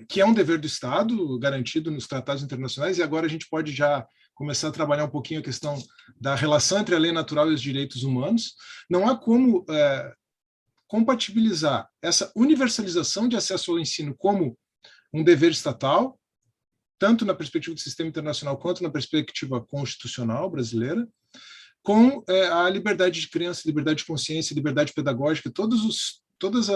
que é um dever do Estado, garantido nos tratados internacionais, e agora a gente pode já começar a trabalhar um pouquinho a questão da relação entre a lei natural e os direitos humanos. Não há como compatibilizar essa universalização de acesso ao ensino como um dever estatal, tanto na perspectiva do sistema internacional quanto na perspectiva constitucional brasileira, com a liberdade de crença, liberdade de consciência, liberdade pedagógica, todas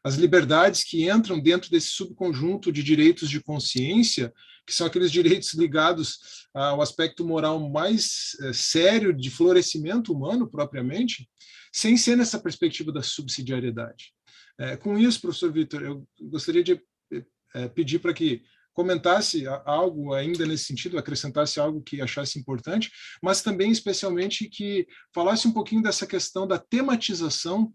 as liberdades que entram dentro desse subconjunto de direitos de consciência, que são aqueles direitos ligados ao aspecto moral mais sério de florescimento humano propriamente, sem ser nessa perspectiva da subsidiariedade. Com isso, professor Vitor, eu gostaria de pedir para que comentasse algo ainda nesse sentido, acrescentasse algo que achasse importante, mas também, especialmente, que falasse um pouquinho dessa questão da tematização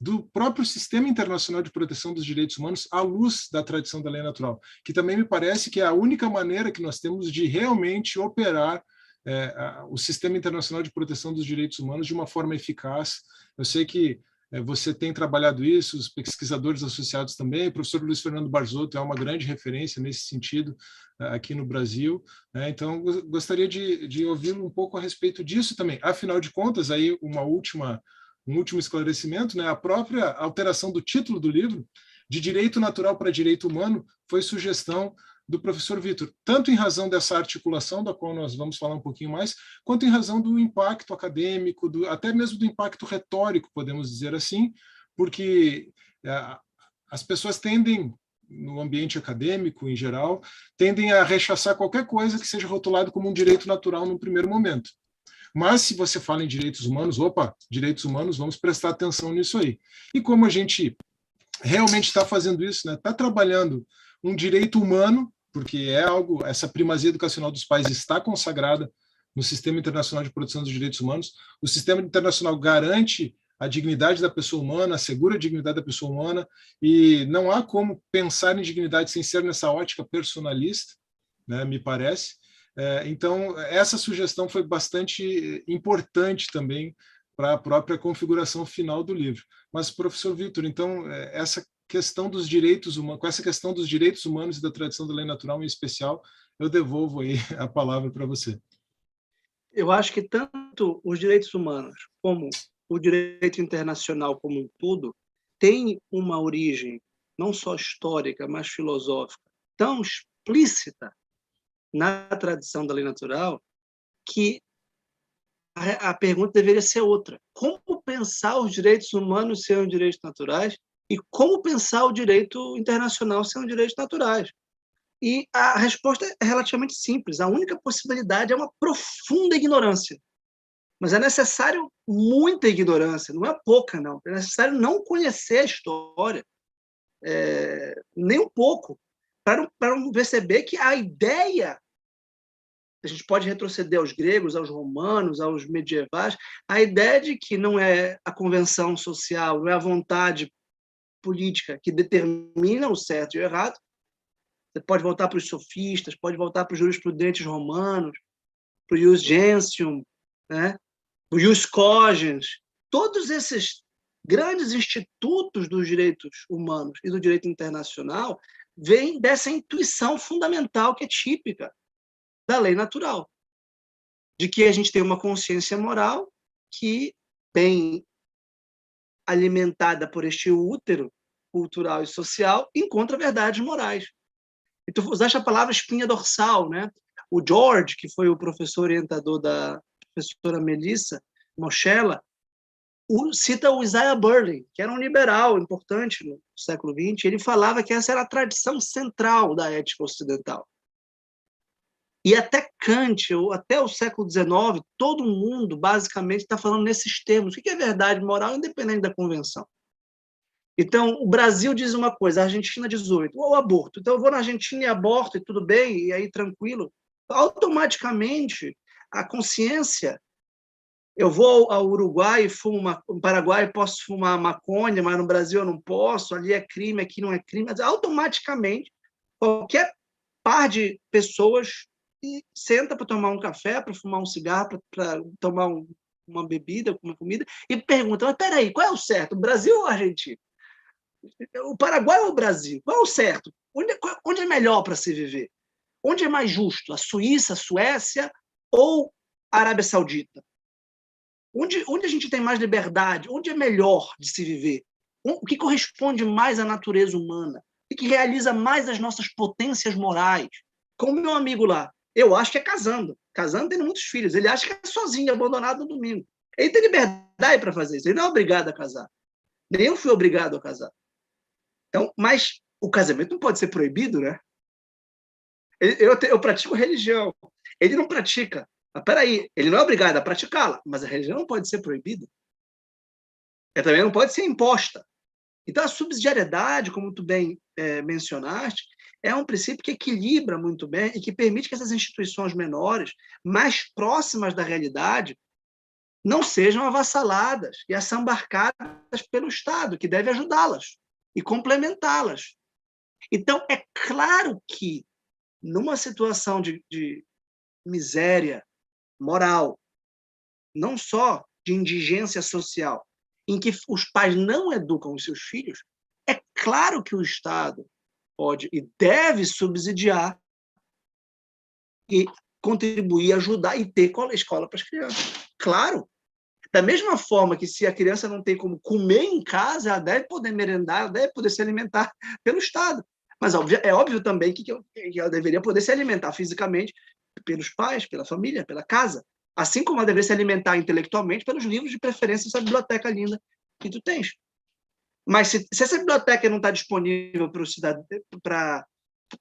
do próprio Sistema Internacional de Proteção dos Direitos Humanos à luz da tradição da lei natural, que também me parece que é a única maneira que nós temos de realmente operar o Sistema Internacional de Proteção dos Direitos Humanos de uma forma eficaz. Eu sei que você tem trabalhado isso, os pesquisadores associados também, o professor Luiz Fernando Barzotto é uma grande referência nesse sentido aqui no Brasil, então gostaria de ouvi-lo um pouco a respeito disso também. Afinal de contas, aí um último esclarecimento, né? A própria alteração do título do livro, de direito natural para direito humano, foi sugestão do professor Vitor, tanto em razão dessa articulação, da qual nós vamos falar um pouquinho mais, quanto em razão do impacto acadêmico, até mesmo do impacto retórico, podemos dizer assim, porque as pessoas tendem, no ambiente acadêmico em geral, tendem a rechaçar qualquer coisa que seja rotulado como um direito natural num primeiro momento. Mas se você fala em direitos humanos, direitos humanos, vamos prestar atenção nisso aí. E como a gente realmente está fazendo isso, né? Está trabalhando um direito humano, porque essa primazia educacional dos pais está consagrada no Sistema Internacional de Proteção dos Direitos Humanos. O Sistema Internacional garante a dignidade da pessoa humana, assegura a dignidade da pessoa humana, e não há como pensar em dignidade sem ser nessa ótica personalista, né, me parece. Então, essa sugestão foi bastante importante também para a própria configuração final do livro. Mas, professor Vitor, então, essa questão dos direitos humanos, com essa questão dos direitos humanos e da tradição da lei natural em especial, eu devolvo aí a palavra para você. Eu acho que tanto os direitos humanos como o direito internacional como um todo tem uma origem não só histórica, mas filosófica, tão explícita na tradição da lei natural, que a pergunta deveria ser outra. Como pensar os direitos humanos sendo direitos naturais e como pensar o direito internacional sendo direitos naturais? E a resposta é relativamente simples. A única possibilidade é uma profunda ignorância. Mas é necessário muita ignorância, não é pouca, não. É necessário não conhecer a história, nem um pouco, para não perceber que a ideia, a gente pode retroceder aos gregos, aos romanos, aos medievais, a ideia de que não é a convenção social, não é a vontade política que determina o certo e o errado. Você pode voltar para os sofistas, pode voltar para os jurisprudentes romanos, para o ius gentium, né? O ius cogens, todos esses grandes institutos dos direitos humanos e do direito internacional vêm dessa intuição fundamental que é típica da lei natural, de que a gente tem uma consciência moral que, bem alimentada por este útero cultural e social, encontra verdades morais. Então, usaste a palavra espinha dorsal, né? O George, que foi o professor orientador da professora Melissa Moschella, cita o Isaiah Berlin, que era um liberal importante no século XX. Ele falava que essa era a tradição central da ética ocidental. E até Kant, ou até o século XIX, todo mundo, basicamente, está falando nesses termos. O que é verdade moral, independente da convenção? Então, o Brasil diz uma coisa, a Argentina diz outra. O aborto. Então, eu vou na Argentina e aborto, e tudo bem, e aí tranquilo. Automaticamente, a consciência... Eu vou ao Uruguai e fumo no Paraguai posso fumar maconha, mas no Brasil eu não posso, ali é crime, aqui não é crime. Mas automaticamente, qualquer par de pessoas senta para tomar um café, para fumar um cigarro, para tomar uma bebida, uma comida, e pergunta, mas peraí, qual é o certo, o Brasil ou a Argentina? O Paraguai ou o Brasil? Qual é o certo? Onde é melhor para se viver? Onde é mais justo? A Suíça, a Suécia ou a Arábia Saudita? Onde a gente tem mais liberdade? Onde é melhor de se viver? O que corresponde mais à natureza humana? O que realiza mais as nossas potências morais? Como meu amigo lá, eu acho que é casando. Casando tendo muitos filhos. Ele acha que é sozinho, abandonado no domingo. Ele tem liberdade para fazer isso. Ele não é obrigado a casar. Nem eu fui obrigado a casar. Então, mas o casamento não pode ser proibido, né? Eu pratico religião. Ele não pratica. Mas peraí, ele não é obrigado a praticá-la, mas a religião não pode ser proibida. Ela também não pode ser imposta. Então, a subsidiariedade, como tu bem mencionaste, é um princípio que equilibra muito bem e que permite que essas instituições menores, mais próximas da realidade, não sejam avassaladas e assambarcadas pelo Estado, que deve ajudá-las e complementá-las. Então, é claro que, numa situação de miséria moral, não só de indigência social, em que os pais não educam os seus filhos, é claro que o Estado pode e deve subsidiar e contribuir, ajudar e ter escola para as crianças. Claro. Da mesma forma que se a criança não tem como comer em casa, ela deve poder merendar, ela deve poder se alimentar pelo Estado. Mas é óbvio também que ela deveria poder se alimentar fisicamente pelos pais, pela família, pela casa. Assim como ela deveria se alimentar intelectualmente pelos livros, de preferência, essa biblioteca linda que tu tens. Mas se essa biblioteca não está disponível para o cidadão,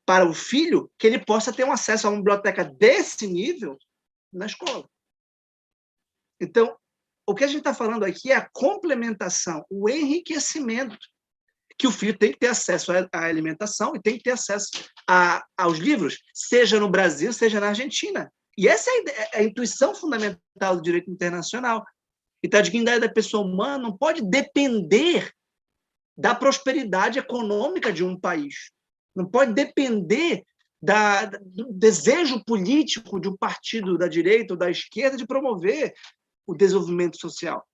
para o filho, que ele possa ter um acesso a uma biblioteca desse nível na escola. Então, o que a gente está falando aqui é a complementação, o enriquecimento, que o filho tem que ter acesso à alimentação e tem que ter acesso aos livros, seja no Brasil, seja na Argentina. E essa é a intuição fundamental do direito internacional. Então, a dignidade da pessoa humana não pode depender da prosperidade econômica de um país. Não pode depender do desejo político de um partido da direita ou da esquerda de promover o desenvolvimento social.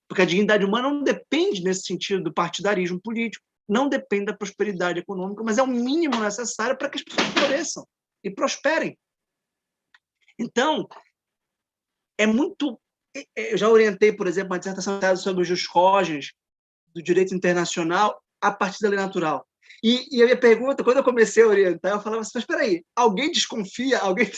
Porque a dignidade humana não depende, nesse sentido, do partidarismo político, não depende da prosperidade econômica, mas é o mínimo necessário para que as pessoas floresçam e prosperem. Então, é muito... Eu já orientei, por exemplo, uma dissertação sobre os jus cogens do direito internacional a partir da lei natural. E a minha pergunta, quando eu comecei a orientar, eu falava assim, mas espera aí, alguém desconfia? Alguém...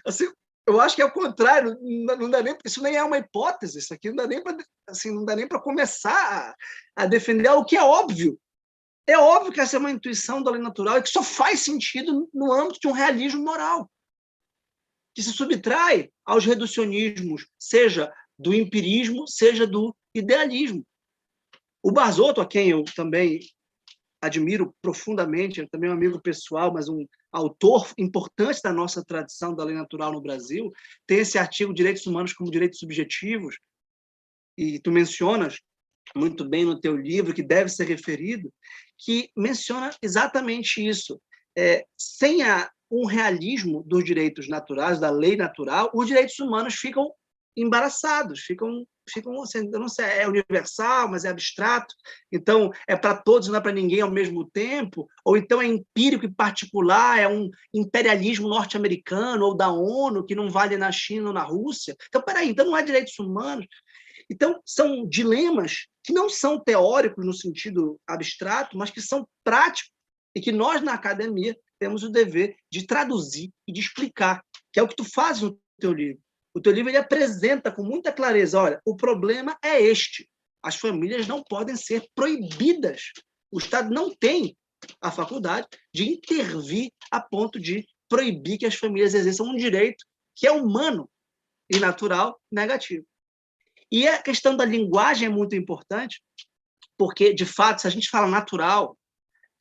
assim, eu acho que é o contrário, não dá nem, isso nem é uma hipótese, isso aqui não dá nem para assim, não dá nem para começar a defender algo que é óbvio. É óbvio que essa é uma intuição da lei natural e que só faz sentido no âmbito de um realismo moral, que se subtrai aos reducionismos, seja do empirismo, seja do idealismo. O Barzotto, a quem eu também admiro profundamente, ele também é um amigo pessoal, mas um autor importante da nossa tradição da lei natural no Brasil, tem esse artigo Direitos Humanos como Direitos Subjetivos, e tu mencionas muito bem no teu livro, que deve ser referido, que menciona exatamente isso. Sem um realismo dos direitos naturais, da lei natural, os direitos humanos ficam embaraçados, ficam assim, eu não sei, é universal, mas é abstrato, então é para todos, não é para ninguém ao mesmo tempo, ou então é empírico e particular, é um imperialismo norte-americano ou da ONU, que não vale na China ou na Rússia. Então, peraí, então não é direitos humanos. Então, são dilemas que não são teóricos no sentido abstrato, mas que são práticos e que nós, na academia, temos o dever de traduzir e de explicar, que é o que tu fazes no teu livro. O teu livro ele apresenta com muita clareza, olha, o problema é este. As famílias não podem ser proibidas. O Estado não tem a faculdade de intervir a ponto de proibir que as famílias exerçam um direito que é humano e natural negativo. E a questão da linguagem é muito importante, porque, de fato, se a gente fala natural,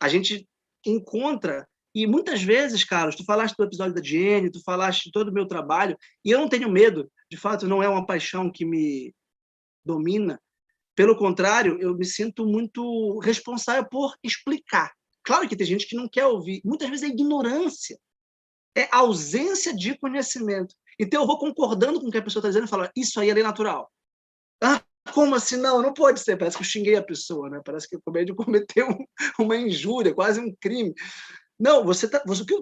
a gente encontra, e muitas vezes, Carlos, tu falaste do episódio da Jenny, tu falaste de todo o meu trabalho, e eu não tenho medo, de fato, não é uma paixão que me domina, pelo contrário, eu me sinto muito responsável por explicar. Claro que tem gente que não quer ouvir, muitas vezes é ignorância, é ausência de conhecimento. Então eu vou concordando com o que a pessoa está dizendo e falo, isso aí é lei natural. Ah, como assim? Não, não pode ser. Parece que eu xinguei a pessoa, né? Parece que eu acabei de cometer uma injúria, quase um crime. Não,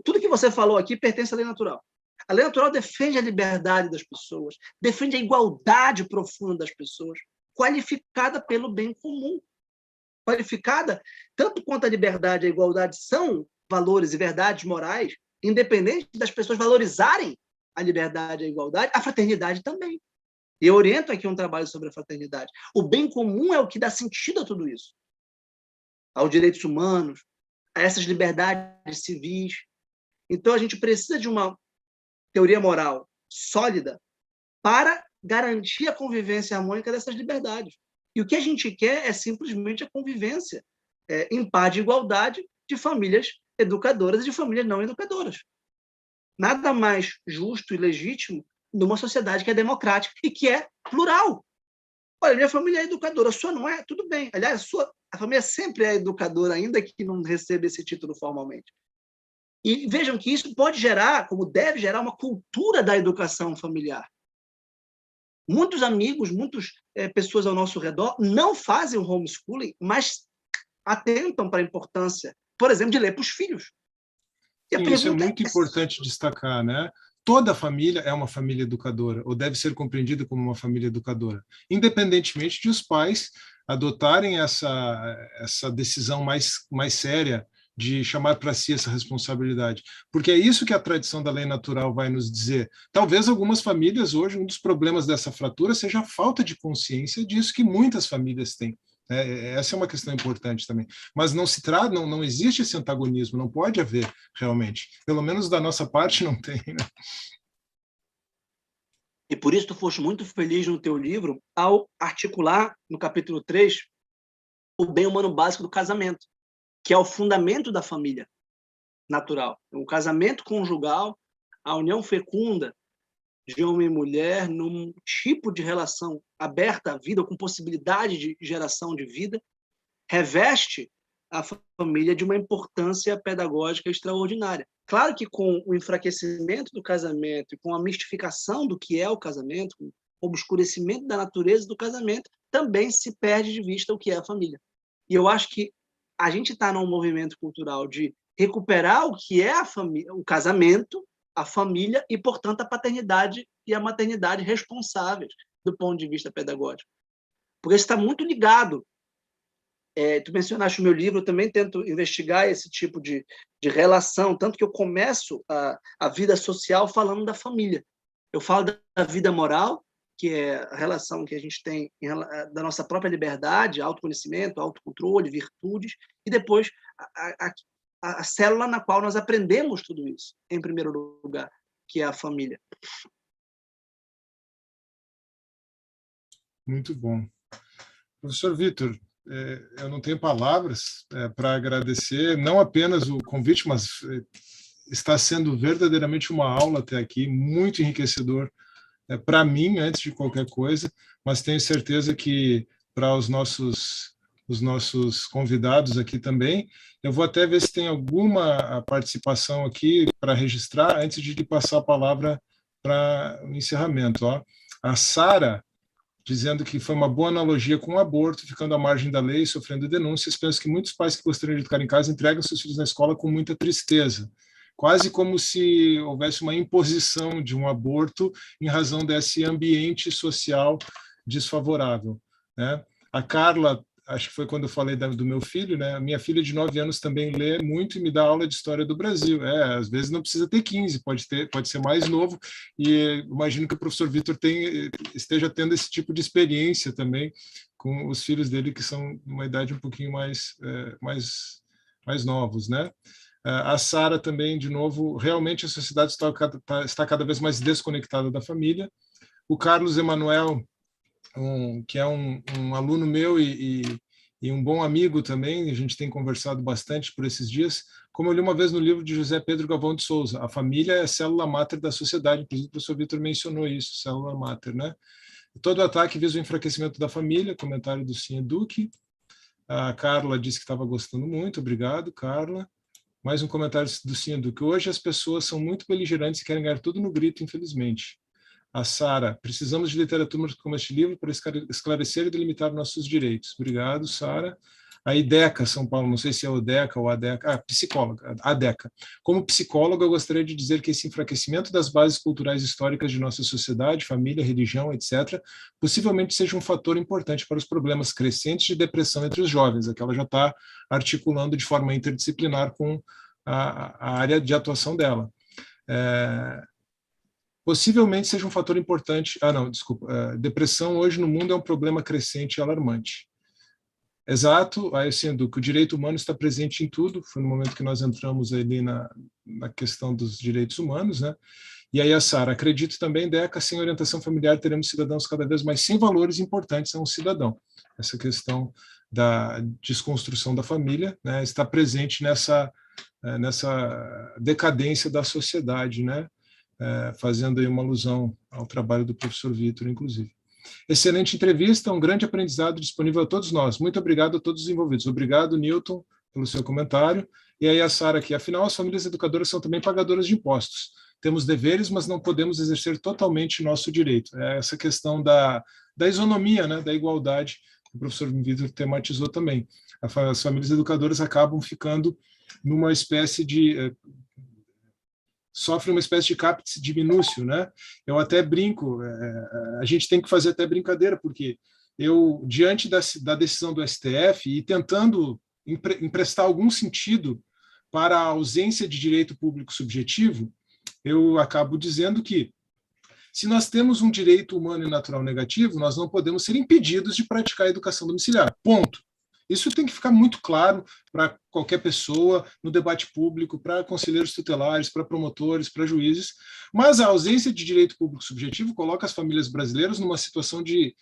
tudo que você falou aqui pertence à lei natural. A lei natural defende a liberdade das pessoas, defende a igualdade profunda das pessoas, qualificada pelo bem comum. Qualificada, tanto quanto a liberdade e a igualdade são valores e verdades morais, independente das pessoas valorizarem a liberdade e a igualdade, a fraternidade também. E eu oriento aqui um trabalho sobre a fraternidade. O bem comum é o que dá sentido a tudo isso. Aos direitos humanos, a essas liberdades civis. Então, a gente precisa de uma teoria moral sólida para garantir a convivência harmônica dessas liberdades. E o que a gente quer é simplesmente a convivência em paz de igualdade de famílias educadoras e de famílias não educadoras. Nada mais justo e legítimo numa sociedade que é democrática e que é plural. Olha, minha família é educadora, a sua não é? Tudo bem. Aliás, a família sempre é educadora, ainda que não receba esse título formalmente. E vejam que isso pode gerar, como deve gerar, uma cultura da educação familiar. Muitos amigos, muitas pessoas ao nosso redor não fazem o homeschooling, mas atentam para a importância, por exemplo, de ler para os filhos. Sim, isso é muito importante destacar, né? Toda família é uma família educadora, ou deve ser compreendida como uma família educadora, independentemente de os pais adotarem essa decisão mais séria de chamar para si essa responsabilidade. Porque é isso que a tradição da lei natural vai nos dizer. Talvez algumas famílias hoje, um dos problemas dessa fratura seja a falta de consciência disso que muitas famílias têm. Essa é uma questão importante também. Mas não existe esse antagonismo, não pode haver realmente. Pelo menos da nossa parte não tem. Né? E por isso tu foste muito feliz no teu livro ao articular, no capítulo 3, o bem humano básico do casamento, que é o fundamento da família natural. O casamento conjugal, a união fecunda de homem e mulher num tipo de relação aberta à vida, com possibilidade de geração de vida, reveste a família de uma importância pedagógica extraordinária. Claro que com o enfraquecimento do casamento e com a mistificação do que é o casamento, com o obscurecimento da natureza do casamento, também se perde de vista o que é a família. E eu acho que a gente está num movimento cultural de recuperar o que é a família, o casamento, a família e, portanto, a paternidade e a maternidade responsáveis do ponto de vista pedagógico. Porque isso está muito ligado. Tu mencionaste o meu livro, eu também tento investigar esse tipo de relação, tanto que eu começo a vida social falando da família. Eu falo da vida moral, que é a relação que a gente tem da nossa própria liberdade, autoconhecimento, autocontrole, virtudes, e depois a célula na qual nós aprendemos tudo isso, em primeiro lugar, que é a família. Muito bom. Professor Vitor, eu não tenho palavras para agradecer, não apenas o convite, mas está sendo verdadeiramente uma aula até aqui, muito enriquecedor para mim, antes de qualquer coisa, mas tenho certeza que para os nossos convidados aqui também. Eu vou até ver se tem alguma participação aqui para registrar, antes de passar a palavra para o encerramento. Ó. A Sara, dizendo que foi uma boa analogia com o aborto, ficando à margem da lei, sofrendo denúncias. Penso que muitos pais que gostariam de ficar em casa entregam seus filhos na escola com muita tristeza, quase como se houvesse uma imposição de um aborto em razão desse ambiente social desfavorável. Né? A Carla, acho que foi quando eu falei do meu filho, né? A minha filha de 9 anos também lê muito e me dá aula de história do Brasil. Às vezes não precisa ter 15, pode ser mais novo, e imagino que o professor Vitor esteja tendo esse tipo de experiência também com os filhos dele, que são de uma idade um pouquinho mais mais novos, né? A Sara também, de novo, realmente a sociedade está cada vez mais desconectada da família. O Carlos Emanuel, que é um aluno meu e um bom amigo também, a gente tem conversado bastante por esses dias, como eu li uma vez no livro de José Pedro Galvão de Souza, a família é a célula máter da sociedade, inclusive o professor Vitor mencionou isso, célula máter, né? Todo ataque visa o enfraquecimento da família, comentário do Sim Duque. A Carla disse que estava gostando muito, obrigado, Carla. Mais um comentário do Sim Duque. Hoje as pessoas são muito beligerantes e querem ganhar tudo no grito, infelizmente. A Sara, precisamos de literatura como este livro para esclarecer e delimitar nossos direitos. Obrigado, Sara. A IDECA, São Paulo, não sei se é o DECA ou a DECA, psicóloga, a DECA. Como psicóloga, eu gostaria de dizer que esse enfraquecimento das bases culturais históricas de nossa sociedade, família, religião, etc., possivelmente seja um fator importante para os problemas crescentes de depressão entre os jovens. Aqui ela já está articulando de forma interdisciplinar com a área de atuação dela. Possivelmente seja um fator importante. Depressão hoje no mundo é um problema crescente e alarmante. Exato, aí sendo que o direito humano está presente em tudo, foi no momento que nós entramos ali na questão dos direitos humanos, né? E aí a Sara, acredito também, Deca, sem orientação familiar teremos cidadãos cada vez mais sem valores importantes a um cidadão. Essa questão da desconstrução da família, né, está presente nessa decadência da sociedade, né? Fazendo aí uma alusão ao trabalho do professor Vitor, inclusive. Excelente entrevista, um grande aprendizado disponível a todos nós. Muito obrigado a todos os envolvidos. Obrigado, Newton, pelo seu comentário. E aí a Sara aqui, afinal, as famílias educadoras são também pagadoras de impostos. Temos deveres, mas não podemos exercer totalmente nosso direito. É essa questão da isonomia, né, da igualdade, que o professor Vitor tematizou também. As famílias educadoras acabam ficando numa espécie de... sofre uma espécie de caput diminúcio, né? Eu até brinco, a gente tem que fazer até brincadeira, porque eu, diante da decisão do STF e tentando emprestar algum sentido para a ausência de direito público subjetivo, eu acabo dizendo que, se nós temos um direito humano e natural negativo, nós não podemos ser impedidos de praticar a educação domiciliar. Ponto. Isso tem que ficar muito claro para qualquer pessoa, no debate público, para conselheiros tutelares, para promotores, para juízes, mas a ausência de direito público subjetivo coloca as famílias brasileiras numa situação de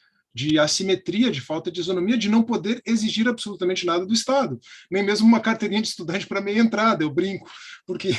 assimetria, de falta de isonomia, de não poder exigir absolutamente nada do Estado, nem mesmo uma carteirinha de estudante para meia entrada, eu brinco, porque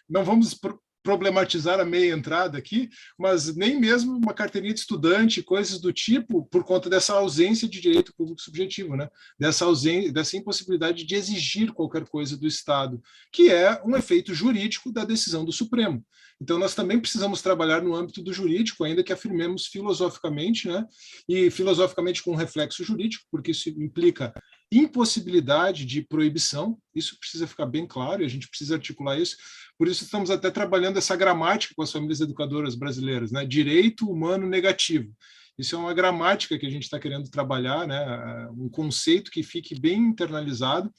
não vamos problematizar a meia entrada aqui, mas nem mesmo uma carteirinha de estudante, coisas do tipo, por conta dessa ausência de direito público subjetivo, né? Dessa impossibilidade de exigir qualquer coisa do Estado, que é um efeito jurídico da decisão do Supremo. Então, nós também precisamos trabalhar no âmbito do jurídico, ainda que afirmemos filosoficamente, né? E filosoficamente com um reflexo jurídico, porque isso implica impossibilidade de proibição, isso precisa ficar bem claro, e a gente precisa articular isso. Por isso estamos até trabalhando essa gramática com as famílias educadoras brasileiras, né? Direito humano negativo. Isso é uma gramática que a gente está querendo trabalhar, né? Um conceito que fique bem internalizado,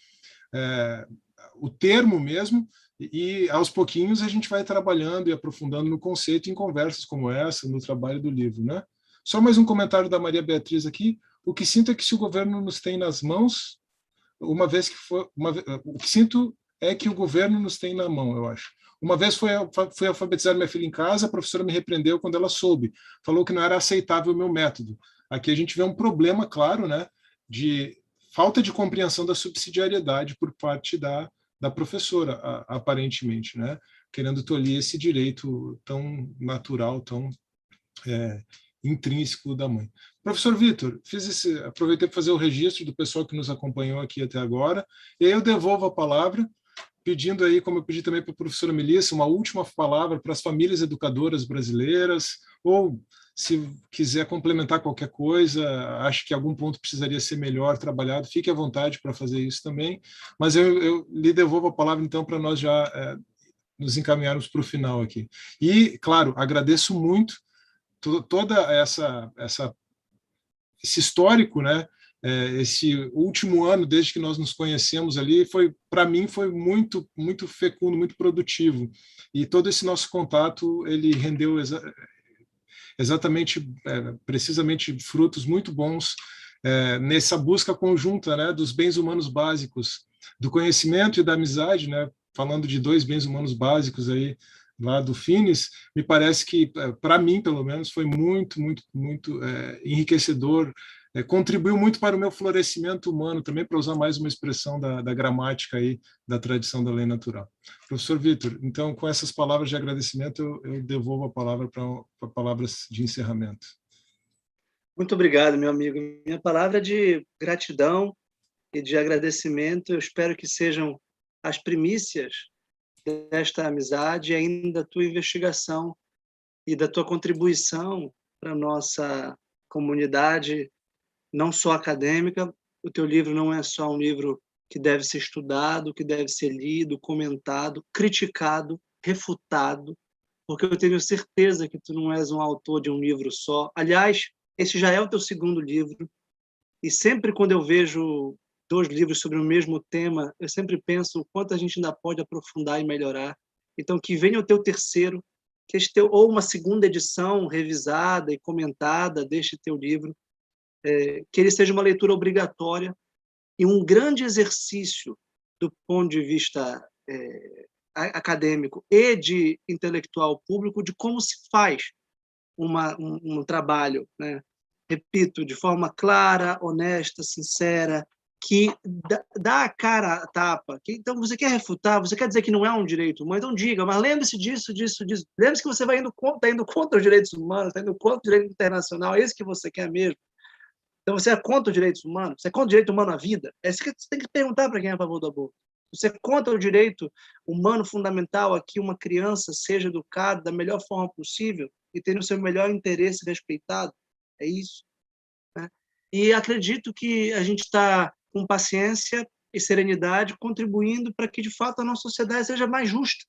o termo mesmo, e aos pouquinhos a gente vai trabalhando e aprofundando no conceito em conversas como essa, no trabalho do livro, né? Só mais um comentário da Maria Beatriz aqui. O que sinto é que se o governo nos tem nas mãos, o que sinto é que o governo nos tem na mão, eu acho. Uma vez fui alfabetizar minha filha em casa, a professora me repreendeu quando ela soube. Falou que não era aceitável o meu método. Aqui a gente vê um problema, claro, né, de falta de compreensão da subsidiariedade por parte da professora, aparentemente, né, querendo tolir esse direito tão natural, tão intrínseco da mãe. Professor Vitor, aproveitei para fazer o registro do pessoal que nos acompanhou aqui até agora, e aí eu devolvo a palavra, pedindo aí, como eu pedi também para a professora Melissa, uma última palavra para as famílias educadoras brasileiras, ou se quiser complementar qualquer coisa, acho que algum ponto precisaria ser melhor trabalhado, fique à vontade para fazer isso também, mas eu lhe devolvo a palavra então para nós já nos encaminharmos para o final aqui. E, claro, agradeço muito toda esse histórico, né? Esse último ano, desde que nós nos conhecemos ali, para mim, foi muito, muito fecundo, muito produtivo. E todo esse nosso contato, ele rendeu exatamente, precisamente, frutos muito bons nessa busca conjunta, né, dos bens humanos básicos, do conhecimento e da amizade, né? Falando de dois bens humanos básicos aí lá do Finis, me parece que, para mim, pelo menos, foi muito enriquecedor, contribuiu muito para o meu florescimento humano, também para usar mais uma expressão da gramática aí, da tradição da lei natural. Professor Vitor, então, com essas palavras de agradecimento, eu devolvo a palavra para palavras de encerramento. Muito obrigado, meu amigo. Minha palavra é de gratidão e de agradecimento. Eu espero que sejam as primícias desta amizade e ainda da tua investigação e da tua contribuição para a nossa comunidade, não só acadêmica. O teu livro não é só um livro que deve ser estudado, que deve ser lido, comentado, criticado, refutado, porque eu tenho certeza que tu não és um autor de um livro só. Aliás, esse já é o teu segundo livro, e sempre quando eu vejo dois livros sobre o mesmo tema, eu sempre penso o quanto a gente ainda pode aprofundar e melhorar. Então, que venha o teu terceiro, que este teu, ou uma segunda edição revisada e comentada deste teu livro, que ele seja uma leitura obrigatória e um grande exercício do ponto de vista acadêmico e de intelectual público de como se faz um trabalho, né? Repito, de forma clara, honesta, sincera, que dá a cara a tapa. Então, você quer refutar, você quer dizer que não é um direito humano, então diga, mas lembre-se disso. Lembre-se que você está indo contra os direitos humanos, está indo contra o direito internacional, é isso que você quer mesmo. Então, você é contra os direitos humanos? Você é contra o direito humano à vida? É isso que você tem que perguntar para quem é a favor do aborto. Você é contra o direito humano fundamental a que uma criança seja educada da melhor forma possível e tenha o seu melhor interesse respeitado? É isso, né? E acredito que a gente está, com paciência e serenidade, contribuindo para que, de fato, a nossa sociedade seja mais justa,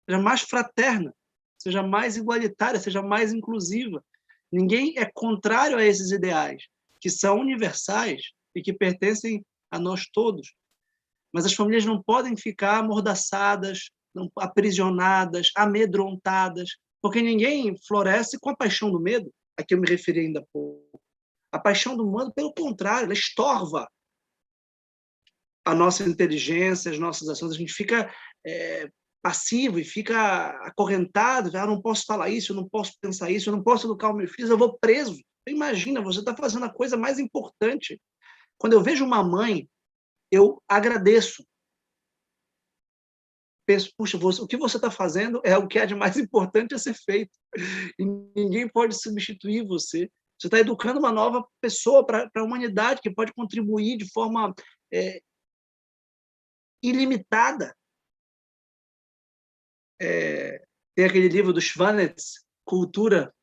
seja mais fraterna, seja mais igualitária, seja mais inclusiva. Ninguém é contrário a esses ideais, que são universais e que pertencem a nós todos. Mas as famílias não podem ficar amordaçadas, aprisionadas, amedrontadas, porque ninguém floresce com a paixão do medo, a que eu me referi ainda há pouco. A paixão do medo, pelo contrário, ela estorva a nossa inteligência, as nossas ações. A gente fica passivo e fica acorrentado. Eu não posso falar isso, eu não posso pensar isso, eu não posso educar o meu filho, eu vou preso. Imagina, você está fazendo a coisa mais importante. Quando eu vejo uma mãe, eu agradeço. Penso, puxa, o que você está fazendo é o que é de mais importante a ser feito. E ninguém pode substituir você. Você está educando uma nova pessoa para a humanidade, que pode contribuir de forma ilimitada. Tem aquele livro do Schwanitz, Cultura,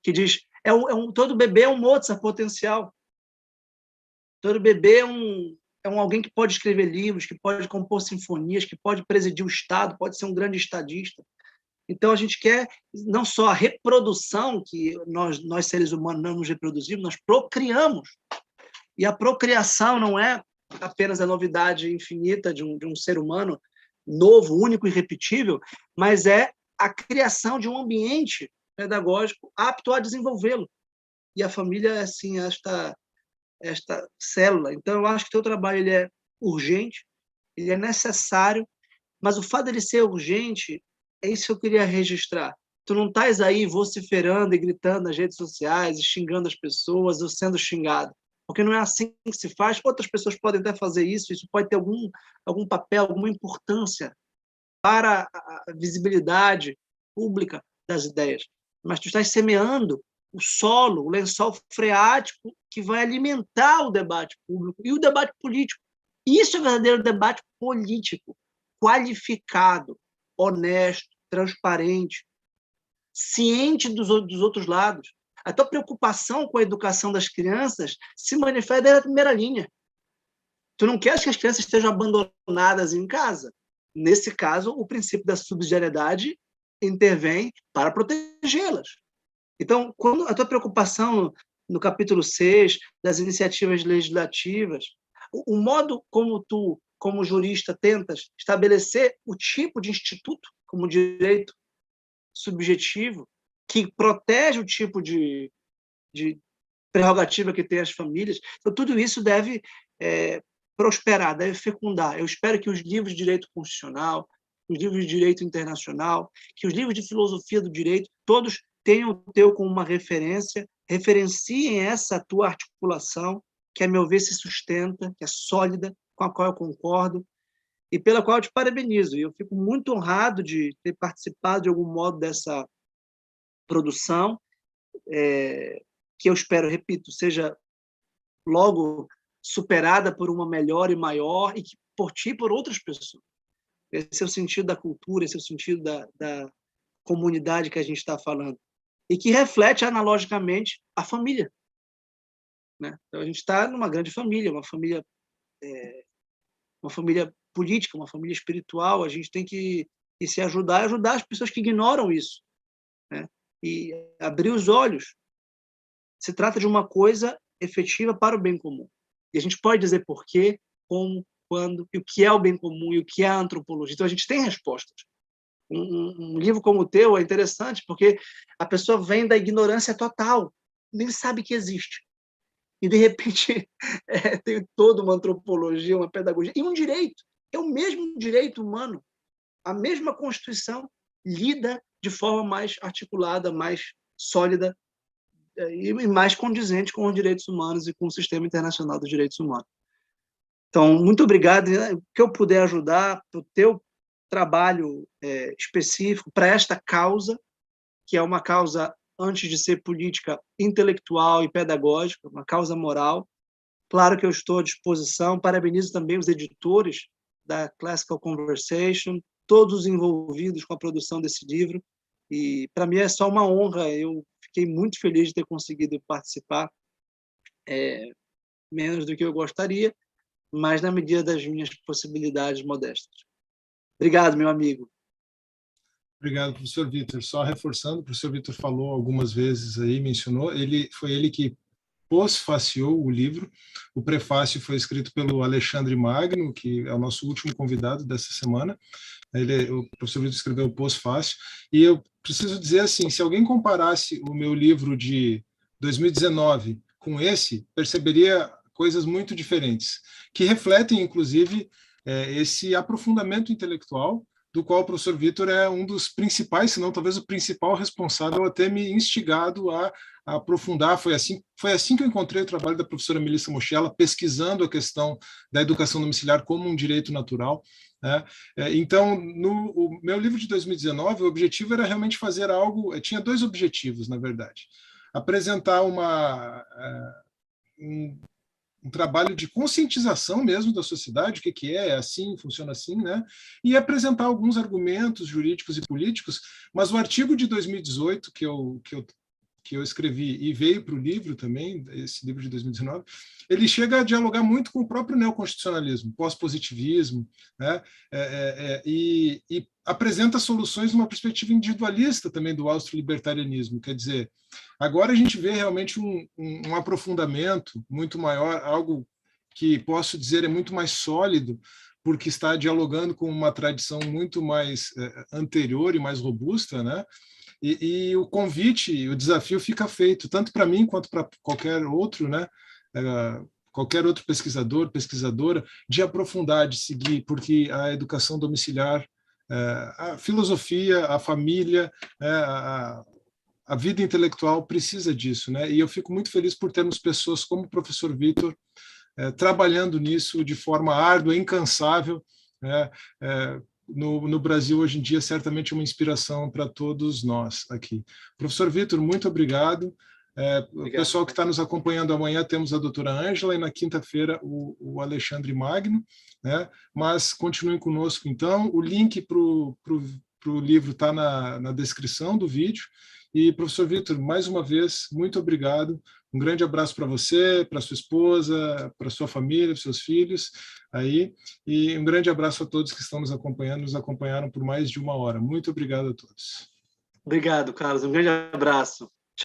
que diz todo bebê é um Mozart potencial. Todo bebê é alguém que pode escrever livros, que pode compor sinfonias, que pode presidir o Estado, pode ser um grande estadista. Então, a gente quer não só a reprodução, que nós seres humanos não nos reproduzimos, nós procriamos. E a procriação não é apenas a novidade infinita de um ser humano novo, único e irrepetível, mas é a criação de um ambiente pedagógico apto a desenvolvê-lo. E a família é, assim, esta célula. Então, eu acho que o teu trabalho ele é urgente, ele é necessário, mas o fato dele ser urgente é isso que eu queria registrar. Tu não estás aí vociferando e gritando nas redes sociais, e xingando as pessoas ou sendo xingado, porque não é assim que se faz. Outras pessoas podem até fazer isso pode ter algum papel, alguma importância para a visibilidade pública das ideias, mas tu estás semeando o solo, o lençol freático que vai alimentar o debate público e o debate político. Isso é verdadeiro debate político, qualificado, honesto, transparente, ciente dos outros lados. A tua preocupação com a educação das crianças se manifesta desde a primeira linha. Tu não queres que as crianças estejam abandonadas em casa. Nesse caso, o princípio da subsidiariedade intervém para protegê-las. Então, quando a tua preocupação no capítulo 6 das iniciativas legislativas, o modo como tu, como jurista, tentas estabelecer o tipo de instituto como direito subjetivo que protege o tipo de prerrogativa que tem as famílias, então tudo isso deve prosperar, deve fecundar. Eu espero que os livros de direito constitucional, os livros de direito internacional, que os livros de filosofia do direito, todos tenham o teu como uma referência, referenciem essa tua articulação, que, a meu ver, se sustenta, que é sólida, com a qual eu concordo, e pela qual eu te parabenizo. E eu fico muito honrado de ter participado, de algum modo, dessa produção, que eu espero, repito, seja logo superada por uma melhor e maior, e que por ti e por outras pessoas. Esse é o sentido da cultura, esse é o sentido da comunidade que a gente está falando. E que reflete analogicamente a família. Né? Então, a gente está numa grande família, uma família política, uma família espiritual. A gente tem que se ajudar e ajudar as pessoas que ignoram isso. Né? E abrir os olhos. Se trata de uma coisa efetiva para o bem comum. E a gente pode dizer por quê, como, quando, e o que é o bem comum e o que é a antropologia. Então, a gente tem respostas. Um livro como o teu é interessante porque a pessoa vem da ignorância total, nem sabe que existe. E, de repente, tem toda uma antropologia, uma pedagogia, e um direito. É o mesmo direito humano. A mesma Constituição lida de forma mais articulada, mais sólida e mais condizente com os direitos humanos e com o sistema internacional dos direitos humanos. Então, muito obrigado. O que eu puder ajudar para o teu trabalho específico, para esta causa, que é uma causa, antes de ser política, intelectual e pedagógica, uma causa moral. Claro que eu estou à disposição. Parabenizo também os editores da Classical Conversation, todos os envolvidos com a produção desse livro. E, para mim, é só uma honra. Eu fiquei muito feliz de ter conseguido participar, menos do que eu gostaria, mas na medida das minhas possibilidades modestas. Obrigado, meu amigo. Obrigado, professor Vitor. Só reforçando, o professor Vitor falou algumas vezes aí, mencionou, foi ele que pós-faciou o livro. O prefácio foi escrito pelo Alexandre Magno, que é o nosso último convidado dessa semana. O professor Vitor escreveu o pós-fácio. E eu preciso dizer assim, se alguém comparasse o meu livro de 2019 com esse, perceberia coisas muito diferentes, que refletem, inclusive, esse aprofundamento intelectual, do qual o professor Vitor é um dos principais, se não talvez o principal responsável a ter me instigado a aprofundar. Foi assim que eu encontrei o trabalho da professora Melissa Moschella, pesquisando a questão da educação domiciliar como um direito natural. Né? Então, no meu livro de 2019, o objetivo era realmente fazer algo, tinha dois objetivos, na verdade. Apresentar um trabalho de conscientização mesmo da sociedade, o que é assim, funciona assim, né? E apresentar alguns argumentos jurídicos e políticos, mas o artigo de 2018 que eu escrevi e veio para o livro também, esse livro de 2019, ele chega a dialogar muito com o próprio neoconstitucionalismo, pós-positivismo, né? E apresenta soluções numa perspectiva individualista também do austro-libertarianismo. Quer dizer, agora a gente vê realmente um aprofundamento muito maior, algo que posso dizer é muito mais sólido, porque está dialogando com uma tradição muito mais anterior e mais robusta, né? E o convite, o desafio fica feito, tanto para mim quanto para qualquer outro, né? Qualquer outro pesquisador, pesquisadora, de aprofundar, de seguir, porque a educação domiciliar, a filosofia, a família, a vida intelectual precisa disso, né? E eu fico muito feliz por termos pessoas como o professor Vitor trabalhando nisso de forma árdua, incansável, né? No Brasil, hoje em dia, certamente é uma inspiração para todos nós aqui. Professor Vitor, muito obrigado. O pessoal que está nos acompanhando amanhã, temos a doutora Ângela e na quinta-feira o Alexandre Magno, né? Mas continuem conosco, então. O link para o livro está na descrição do vídeo. E, professor Vitor, mais uma vez, muito obrigado. Um grande abraço para você, para sua esposa, para sua família, para seus filhos aí. E um grande abraço a todos que estão nos acompanhando, nos acompanharam por mais de uma hora. Muito obrigado a todos. Obrigado, Carlos. Um grande abraço.